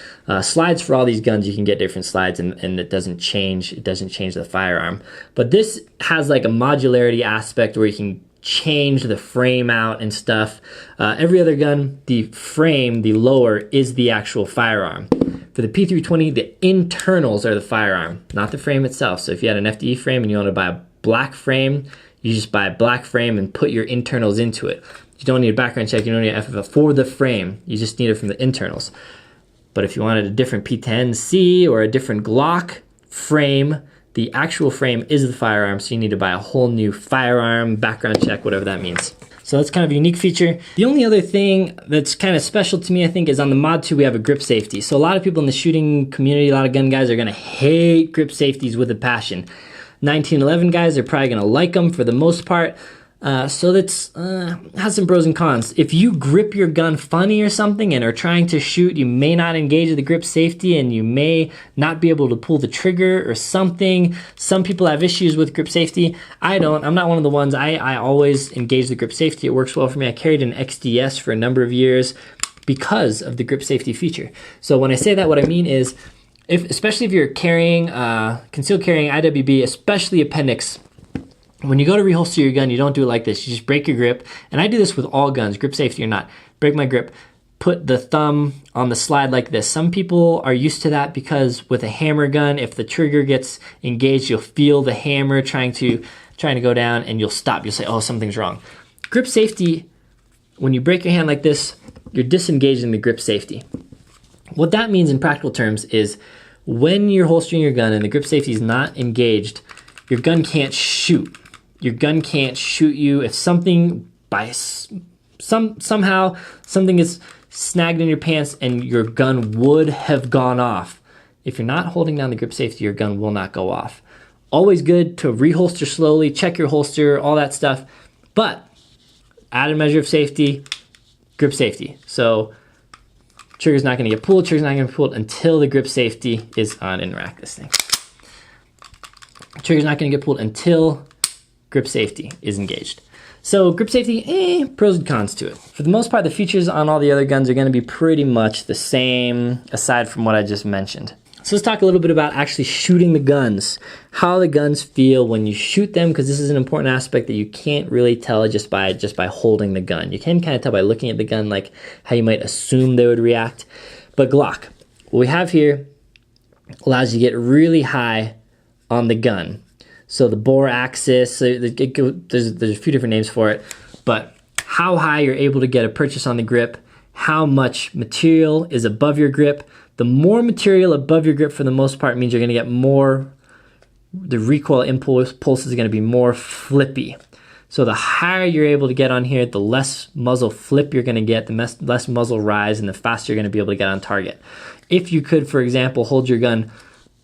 Slides for all these guns, you can get different slides, and it doesn't change the firearm. But this has like a modularity aspect where you can change the frame out and stuff. Every other gun, the frame, the lower, is the actual firearm. For the P320, the internals are the firearm, not the frame itself. So if you had an FDE frame and you want to buy a black frame, you just buy a black frame and put your internals into it. You don't need a background check, you don't need an FFA for the frame, you just need it from the internals. But if you wanted a different P10C or a different Glock frame, the actual frame is the firearm, so you need to buy a whole new firearm, background check, whatever that means. So that's kind of a unique feature. The only other thing that's kind of special to me, I think, is on the Mod 2, we have a grip safety. So a lot of people in the shooting community, a lot of gun guys are gonna hate grip safeties with a passion. 1911 guys are probably gonna like them for the most part. So that's has some pros and cons. If you grip your gun funny or something and are trying to shoot, you may not engage the grip safety and you may not be able to pull the trigger or something. Some people have issues with grip safety. I don't. I'm not one of the ones. I always engage the grip safety. It works well for me. I carried an XDS for a number of years because of the grip safety feature. So when I say that, what I mean is, especially if you're carrying, concealed carrying IWB, especially appendix, when you go to reholster your gun, you don't do it like this. You just break your grip. And I do this with all guns, grip safety or not. Break my grip, put the thumb on the slide like this. Some people are used to that because with a hammer gun, if the trigger gets engaged, you'll feel the hammer trying to go down and you'll stop. You'll say, oh, something's wrong. Grip safety, when you break your hand like this, you're disengaging the grip safety. What that means in practical terms is when you're holstering your gun and the grip safety is not engaged, your gun can't shoot. Your gun can't shoot you. If something somehow something is snagged in your pants and your gun would have gone off, if you're not holding down the grip safety, your gun will not go off. Always good to reholster slowly, check your holster, all that stuff. But added measure of safety, grip safety. So trigger's not gonna get pulled, trigger's not gonna get pulled until the grip safety is on. And rack this thing. Trigger's not gonna get pulled until grip safety is engaged. So grip safety, pros and cons to it. For the most part, the features on all the other guns are gonna be pretty much the same, aside from what I just mentioned. So let's talk a little bit about actually shooting the guns, how the guns feel when you shoot them, because this is an important aspect that you can't really tell just by holding the gun. You can kind of tell by looking at the gun, like how you might assume they would react. But Glock, what we have here allows you to get really high on the gun. So the bore axis, there's a few different names for it, but how high you're able to get a purchase on the grip, how much material is above your grip. The more material above your grip for the most part means you're gonna get more, the recoil impulse is gonna be more flippy. So the higher you're able to get on here, the less muzzle flip you're gonna get, the less muzzle rise, and the faster you're gonna be able to get on target. If you could, for example, hold your gun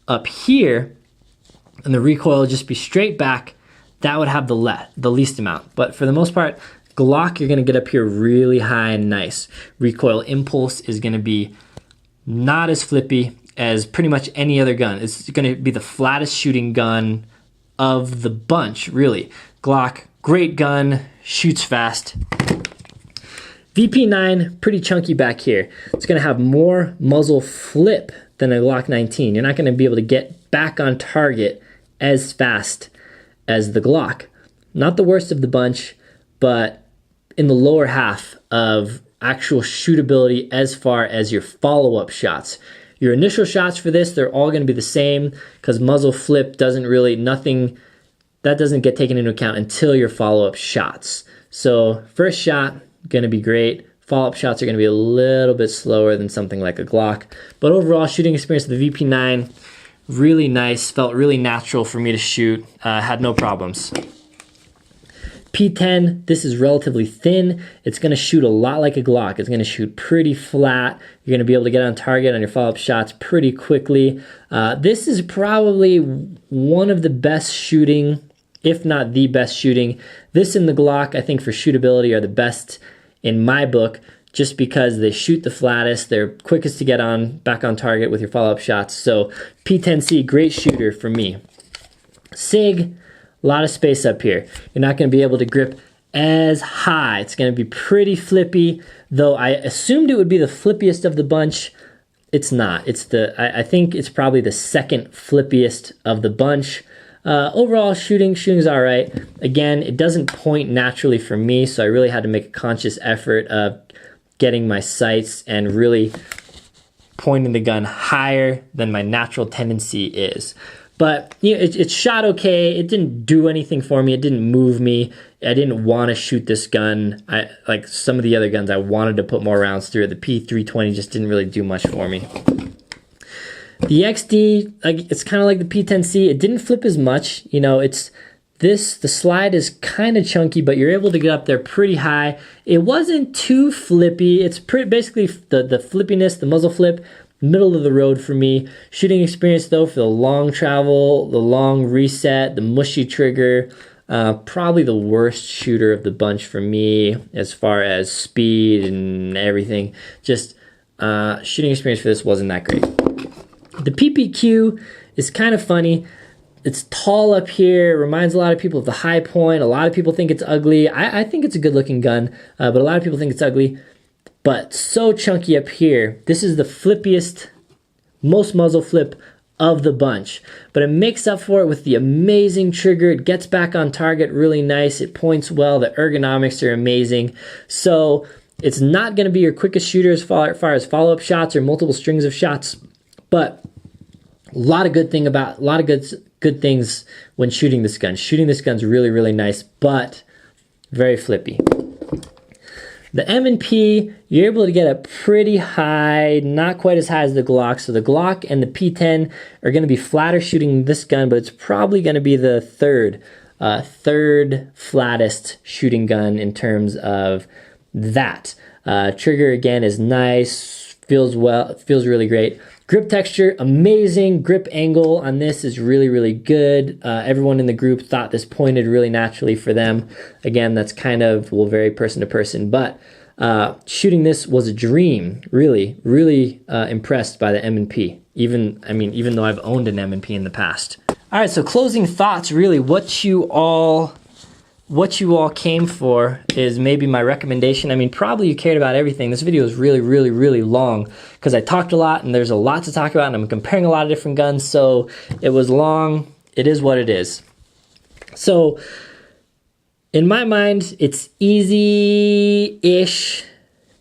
up here and the recoil would just be straight back, that would have the least amount. But for the most part, Glock, you're gonna get up here really high and nice. Recoil impulse is gonna be not as flippy as pretty much any other gun. It's gonna be the flattest shooting gun of the bunch, really. Glock, great gun, shoots fast. VP9, pretty chunky back here. It's gonna have more muzzle flip than a Glock 19. You're not gonna be able to get back on target as fast as the Glock. Not the worst of the bunch, but in the lower half of actual shootability as far as your follow-up shots. Your initial shots for this, they're all gonna be the same because muzzle flip doesn't get taken into account until your follow-up shots. So first shot, gonna be great. Follow-up shots are gonna be a little bit slower than something like a Glock. But overall, shooting experience of the VP9, really nice, felt really natural for me to shoot, had no problems. P10, this is relatively thin. It's gonna shoot a lot like a Glock. It's gonna shoot pretty flat. You're gonna be able to get on target on your follow-up shots pretty quickly. This is probably one of the best shooting, if not the best shooting. This and the Glock, I think for shootability, are the best in my book, just because they shoot the flattest, they're quickest to get back on target with your follow-up shots. So P10C, great shooter for me. SIG, a lot of space up here. You're not gonna be able to grip as high. It's gonna be pretty flippy, though I assumed it would be the flippiest of the bunch. It's not. I think it's probably the second flippiest of the bunch. Overall, shooting's all right. Again, it doesn't point naturally for me, so I really had to make a conscious effort of getting my sights and really pointing the gun higher than my natural tendency is. But you know, it shot okay. It didn't do anything for me. It didn't move me. I didn't want to shoot this gun. Like some of the other guns, I wanted to put more rounds through it. The P320 just didn't really do much for me. The XD, it's kind of like the P10C. It didn't flip as much. You know, the slide is kind of chunky, but you're able to get up there pretty high. It wasn't too flippy. It's basically the flippiness, the muzzle flip, middle of the road for me. Shooting experience though, for the long travel, the long reset, the mushy trigger, probably the worst shooter of the bunch for me as far as speed and everything. Just shooting experience for this wasn't that great. The PPQ is kind of funny. It's tall up here, reminds a lot of people of the High Point. A lot of people think it's ugly. I think it's a good looking gun, but a lot of people think it's ugly. But so chunky up here. This is the flippiest, most muzzle flip of the bunch. But it makes up for it with the amazing trigger. It gets back on target really nice. It points well. The ergonomics are amazing. So it's not going to be your quickest shooter as far as follow-up shots or multiple strings of shots. But a lot of good things when shooting this gun. Shooting this gun's really, really nice, but very flippy. The M&P, you're able to get up pretty high, not quite as high as the Glock. So the Glock and the P10 are going to be flatter shooting this gun, but it's probably going to be the third flattest shooting gun in terms of that. Trigger again is nice, feels really great. Grip texture, amazing. Grip angle on this is really, really good. Everyone in the group thought this pointed really naturally for them. Again, that's kind of, will vary person to person, but shooting this was a dream. Really, really impressed by the M&P. Even though I've owned an M&P in the past. All right, so closing thoughts, really, what you all what you all came for is maybe my recommendation. I mean, probably you cared about everything. This video is really, really, really long because I talked a lot and there's a lot to talk about and I'm comparing a lot of different guns. So it was long. It is what it is. So in my mind, it's easy-ish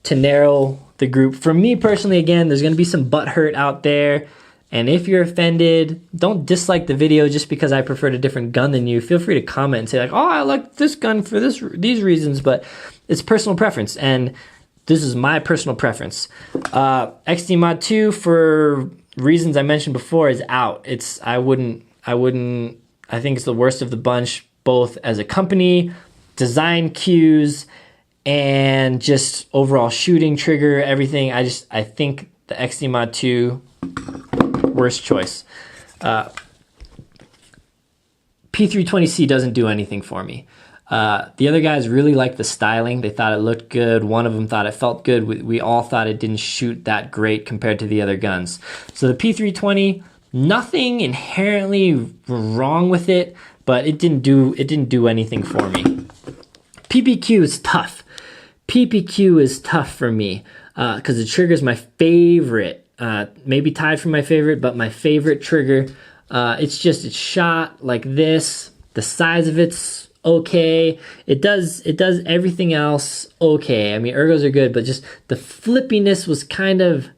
to narrow the group. For me personally, again, there's going to be some butt hurt out there. And if you're offended, don't dislike the video just because I preferred a different gun than you. Feel free to comment and say like, oh, I like this gun for these reasons, but it's personal preference. And this is my personal preference. XD Mod 2, for reasons I mentioned before, is out. I think it's the worst of the bunch, both as a company, design cues, and just overall shooting, trigger, everything. I think the XD Mod 2, worst choice. P320C doesn't do anything for me. The other guys really liked the styling. They thought it looked good. One of them thought it felt good. We all thought it didn't shoot that great compared to the other guns. So the P320, nothing inherently wrong with it, but it didn't do anything for me. PPQ is tough. PPQ is tough for me because the trigger is my favorite. Maybe tied for my favorite, but my favorite trigger. It's shot like this. The size of it's okay. It does everything else okay. I mean, ergos are good, but just the flippiness was kind of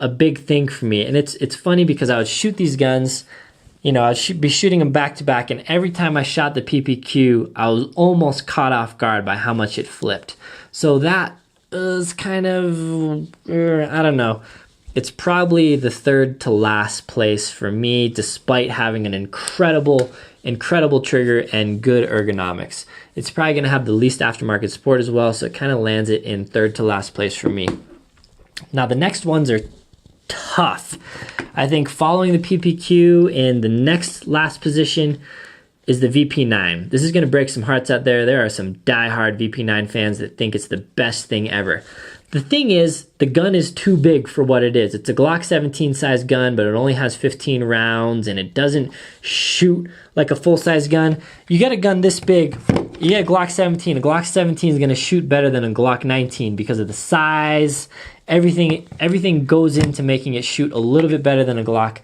a big thing for me. And it's funny because I would shoot these guns, you know, I'd be shooting them back to back, and every time I shot the PPQ, I was almost caught off guard by how much it flipped. So that is kind of, I don't know. It's probably the third to last place for me, despite having an incredible trigger and good ergonomics. It's probably going to have the least aftermarket support as well, so it kind of lands it in third to last place for me. Now the next ones are tough. I think following the PPQ in the next last position is the VP9. This is going to break some hearts out there. There are some diehard VP9 fans that think it's the best thing ever. The thing is, the gun is too big for what it is. It's a Glock 17 size gun, but it only has 15 rounds and it doesn't shoot like a full-size gun. You get a gun this big, you get a Glock 17. A Glock 17 is going to shoot better than a Glock 19 because of the size. Everything goes into making it shoot a little bit better than a Glock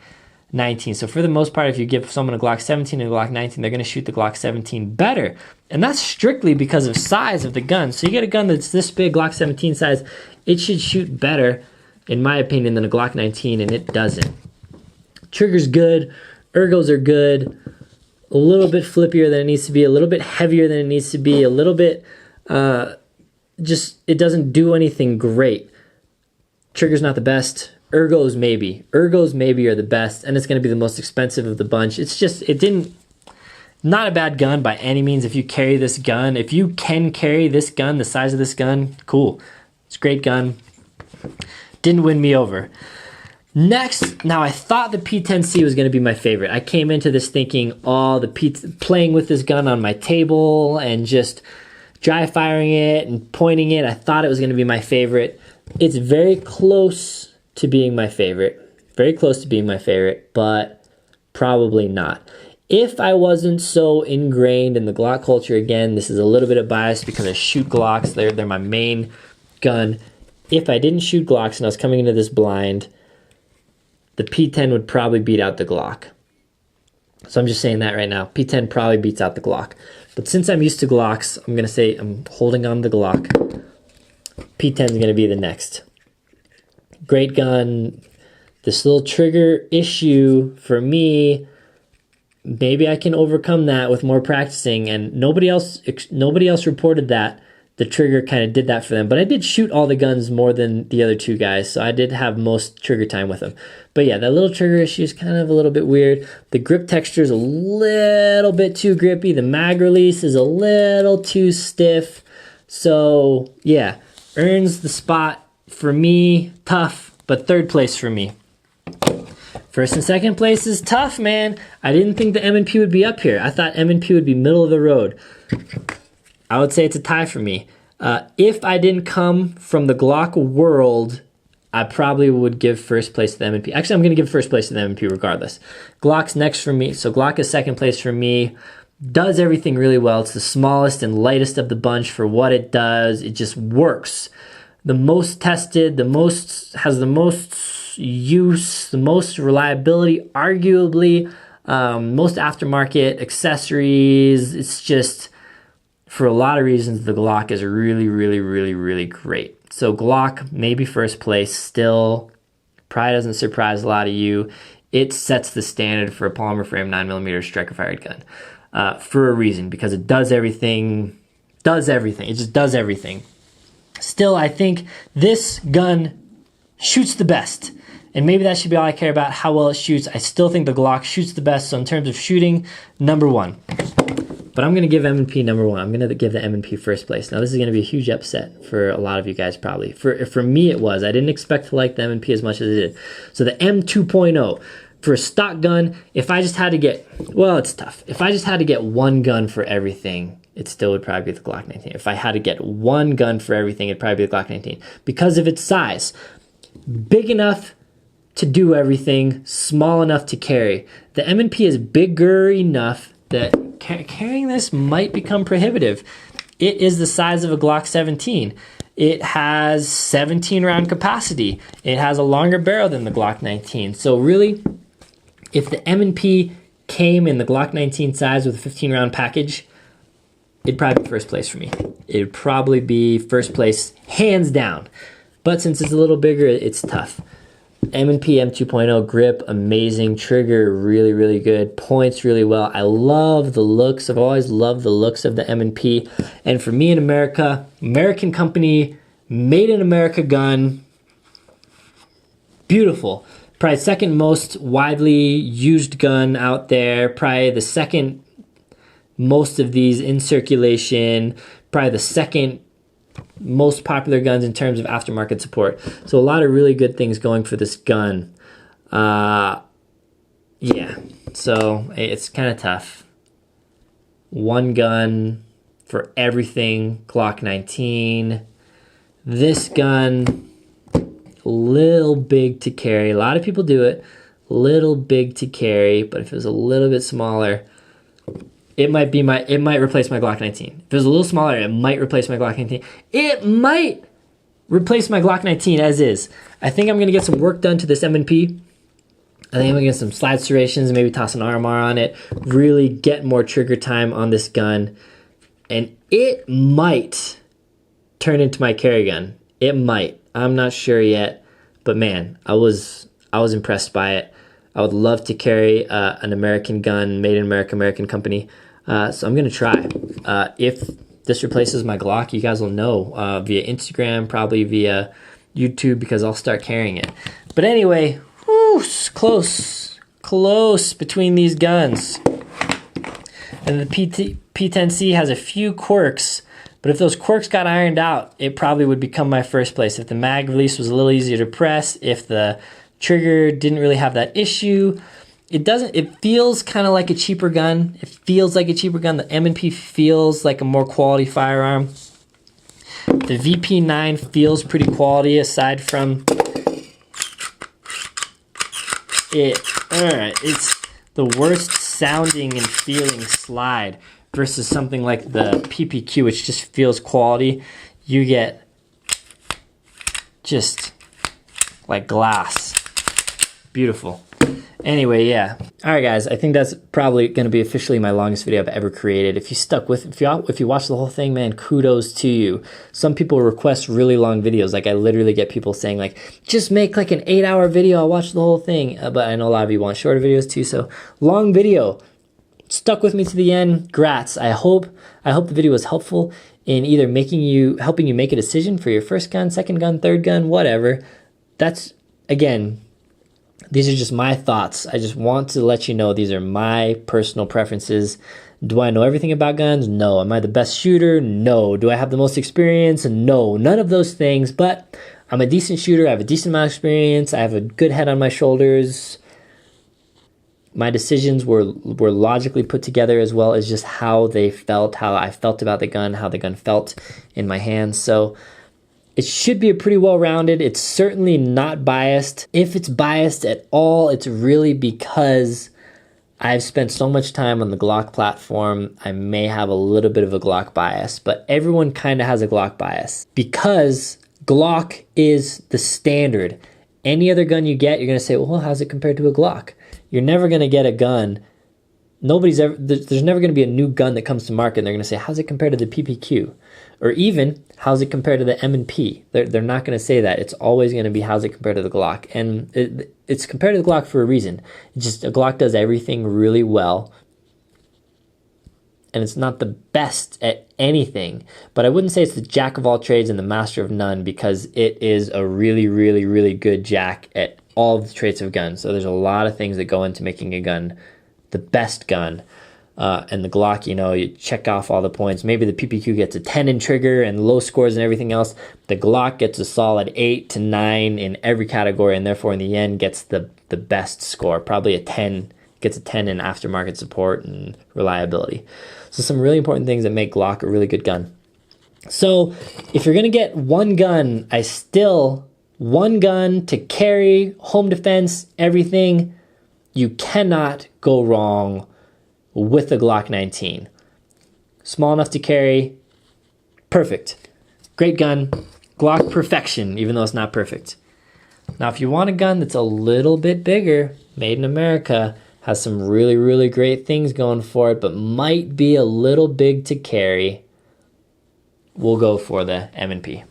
19. So for the most part, if you give someone a Glock 17 and a Glock 19, they're going to shoot the Glock 17 better. And that's strictly because of size of the gun. So you get a gun that's this big, Glock 17 size, it should shoot better, in my opinion, than a Glock 19, and it doesn't. Trigger's good, ergos are good, a little bit flippier than it needs to be, a little bit heavier than it needs to be, a little bit, it doesn't do anything great. Trigger's not the best. Ergos maybe are the best, and it's going to be the most expensive of the bunch. Not a bad gun by any means. If you carry this gun, if you can carry this gun, the size of this gun, cool. It's a great gun. Didn't win me over. Next, now I thought the P10C was going to be my favorite. I came into this thinking, playing with this gun on my table and just dry firing it and pointing it. I thought it was going to be my favorite. It's very close to being my favorite. Very close to being my favorite, but probably not. If I wasn't so ingrained in the Glock culture, again, this is a little bit of bias because I shoot Glocks. They're my main gun. If I didn't shoot Glocks and I was coming into this blind, the P10 would probably beat out the Glock. So I'm just saying that right now. P10 probably beats out the Glock. But since I'm used to Glocks, I'm going to say I'm holding on to the Glock. P10 is going to be the next. Great gun. This little trigger issue for me, maybe I can overcome that with more practicing, and nobody else reported that the trigger kind of did that for them. But I did shoot all the guns more than the other two guys, so I did have most trigger time with them. But yeah, that little trigger issue is kind of a little bit weird. The grip texture is a little bit too grippy. The mag release is a little too stiff. So yeah, earns the spot for me. Tough, but third place for me. First and second place is tough, man. I didn't think the M&P would be up here. I thought M&P would be middle of the road. I would say it's a tie for me. If I didn't come from the Glock world, I probably would give first place to the M&P. Actually, I'm going to give first place to the M&P regardless. Glock's next for me. So Glock is second place for me. does everything really well. It's the smallest and lightest of the bunch for what it does. It just works. The most tested, has the most use, the most reliability, arguably, most aftermarket accessories. It's just, for a lot of reasons, the Glock is really, really, really, really great. So Glock, maybe first place, still probably doesn't surprise a lot of you. It sets the standard for a polymer frame 9mm striker-fired gun for a reason, because it does everything. It just does everything. Still, I think this gun shoots the best. And maybe that should be all I care about, how well it shoots. I still think the Glock shoots the best. So in terms of shooting, #1. But I'm going to give M&P #1. I'm going to give the M&P first place. Now, this is going to be a huge upset for a lot of you guys probably. For me, it was. I didn't expect to like the M&P as much as I did. So the M2.0, for a stock gun, if I just had to get, well, it's tough. If I just had to get one gun for everything, it still would probably be the Glock 19. If I had to get one gun for everything, it'd probably be the Glock 19. Because of its size. Big enough to do everything, small enough to carry. The M&P is bigger enough that carrying this might become prohibitive. It is the size of a Glock 17. It has 17 round capacity. It has a longer barrel than the Glock 19. So really, if the M&P came in the Glock 19 size with a 15 round package, it'd probably be first place for me. It'd probably be first place, hands down. But since it's a little bigger, it's tough. M&P M2.0 grip, amazing. Trigger, really, really good. Points really well. I love the looks. I've always loved the looks of the M&P. And for me in America, American company, made in America gun. Beautiful. Probably second most widely used gun out there. Probably the second most of these in circulation. Probably the second most popular guns in terms of aftermarket support. So a lot of really good things going for this gun. Yeah, so it's kind of tough. One gun for everything, Glock 19. This gun, a little big to carry. A lot of people do it. A little big to carry, but if it was a little bit smaller, it might replace my Glock 19. If it was a little smaller, it might replace my Glock 19. It might replace my Glock 19 as is. I think I'm going to get some work done to this M&P. I think I'm going to get some slide serrations, maybe toss an RMR on it, really get more trigger time on this gun. And it might turn into my carry gun. It might. I'm not sure yet. But man, I was impressed by it. I would love to carry an American gun, made in America, American company. So I'm going to try. If this replaces my Glock, you guys will know via Instagram, probably via YouTube, because I'll start carrying it. But anyway, whew, close between these guns. And the P10C has a few quirks, but if those quirks got ironed out, it probably would become my first place. If the mag release was a little easier to press, if the trigger didn't really have that issue, it feels kind of like a cheaper gun. It feels like a cheaper gun. The M&P feels like a more quality firearm. The VP9 feels pretty quality aside from it. Alright, it's the worst sounding and feeling slide versus something like the PPQ, which just feels quality. You get just like glass. Beautiful. Anyway, yeah. All right, guys. I think that's probably going to be officially my longest video I've ever created. If you stuck with, if you watched the whole thing, man, kudos to you. Some people request really long videos. Like I literally get people saying like, just make like an 8-hour video. I'll watch the whole thing. But I know a lot of you want shorter videos too. So long video. Stuck with me to the end. Grats. I hope the video was helpful in either helping you make a decision for your first gun, second gun, third gun, whatever. That's, again, these are just my thoughts. I just want to let you know these are my personal preferences. Do I know everything about guns? No. Am I the best shooter? No. Do I have the most experience? No. None of those things, but I'm a decent shooter. I have a decent amount of experience. I have a good head on my shoulders. My decisions were logically put together, as well as just how they felt, how I felt about the gun, how the gun felt in my hands. So it should be a pretty well-rounded. It's certainly not biased. If it's biased at all, it's really because I've spent so much time on the Glock platform, I may have a little bit of a Glock bias, but everyone kind of has a Glock bias because Glock is the standard. Any other gun you get, you're going to say, well, how's it compared to a Glock? You're never going to get a gun. There's never going to be a new gun that comes to market and they're going to say, how's it compared to the PPQ? Or even, how's it compared to the M&P? They're not going to say that. It's always going to be, how's it compared to the Glock? And it's compared to the Glock for a reason. It's just a Glock does everything really well. And it's not the best at anything. But I wouldn't say it's the jack of all trades and the master of none, because it is a really, really, really good jack at all of the traits of guns. So there's a lot of things that go into making a gun the best gun. And the Glock, you know, you check off all the points. Maybe the PPQ gets a 10 in trigger and low scores and everything else. The Glock gets a solid 8 to 9 in every category, and therefore in the end gets the best score. Probably a 10, gets a 10 in aftermarket support and reliability. So some really important things that make Glock a really good gun. So if you're gonna get one gun, one gun to carry, home defense, everything, you cannot go wrong with the Glock 19. Small enough to carry, perfect. Great gun, Glock perfection, even though it's not perfect. Now, if you want a gun that's a little bit bigger, made in America, has some really, really great things going for it, but might be a little big to carry, we'll go for the M&P.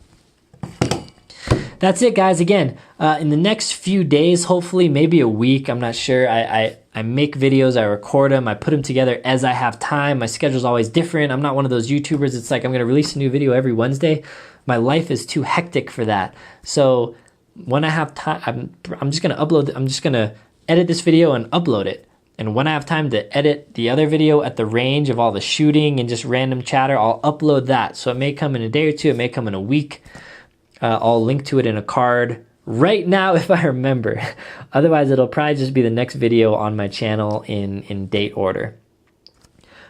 That's it, guys. Again, in the next few days, hopefully, maybe a week, I'm not sure. I make videos, I record them, I put them together as I have time. My schedule's always different. I'm not one of those YouTubers. It's like I'm going to release a new video every Wednesday. My life is too hectic for that. So when I have time, I'm just going to upload. I'm just going to edit this video and upload it. And when I have time to edit the other video at the range of all the shooting and just random chatter, I'll upload that. So it may come in a day or two. It may come in a week. I'll link to it in a card right now if I remember. Otherwise, it'll probably just be the next video on my channel in date order.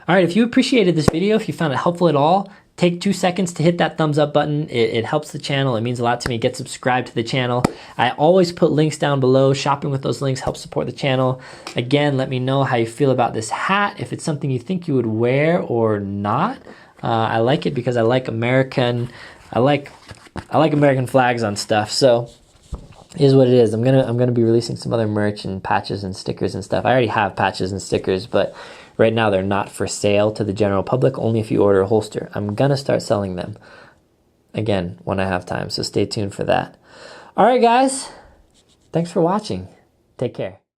All right, if you appreciated this video, if you found it helpful at all, take 2 seconds to hit that thumbs up button. It helps the channel. It means a lot to me. Get subscribed to the channel. I always put links down below. Shopping with those links helps support the channel. Again, let me know how you feel about this hat, if it's something you think you would wear or not. I like it because I like American flags on stuff, so it is what it is. I'm gonna be releasing some other merch and patches and stickers and stuff. I already have patches and stickers, but right now they're not for sale to the general public, only if you order a holster. I'm gonna start selling them again when I have time, so stay tuned for that. All right, guys, thanks for watching. Take care.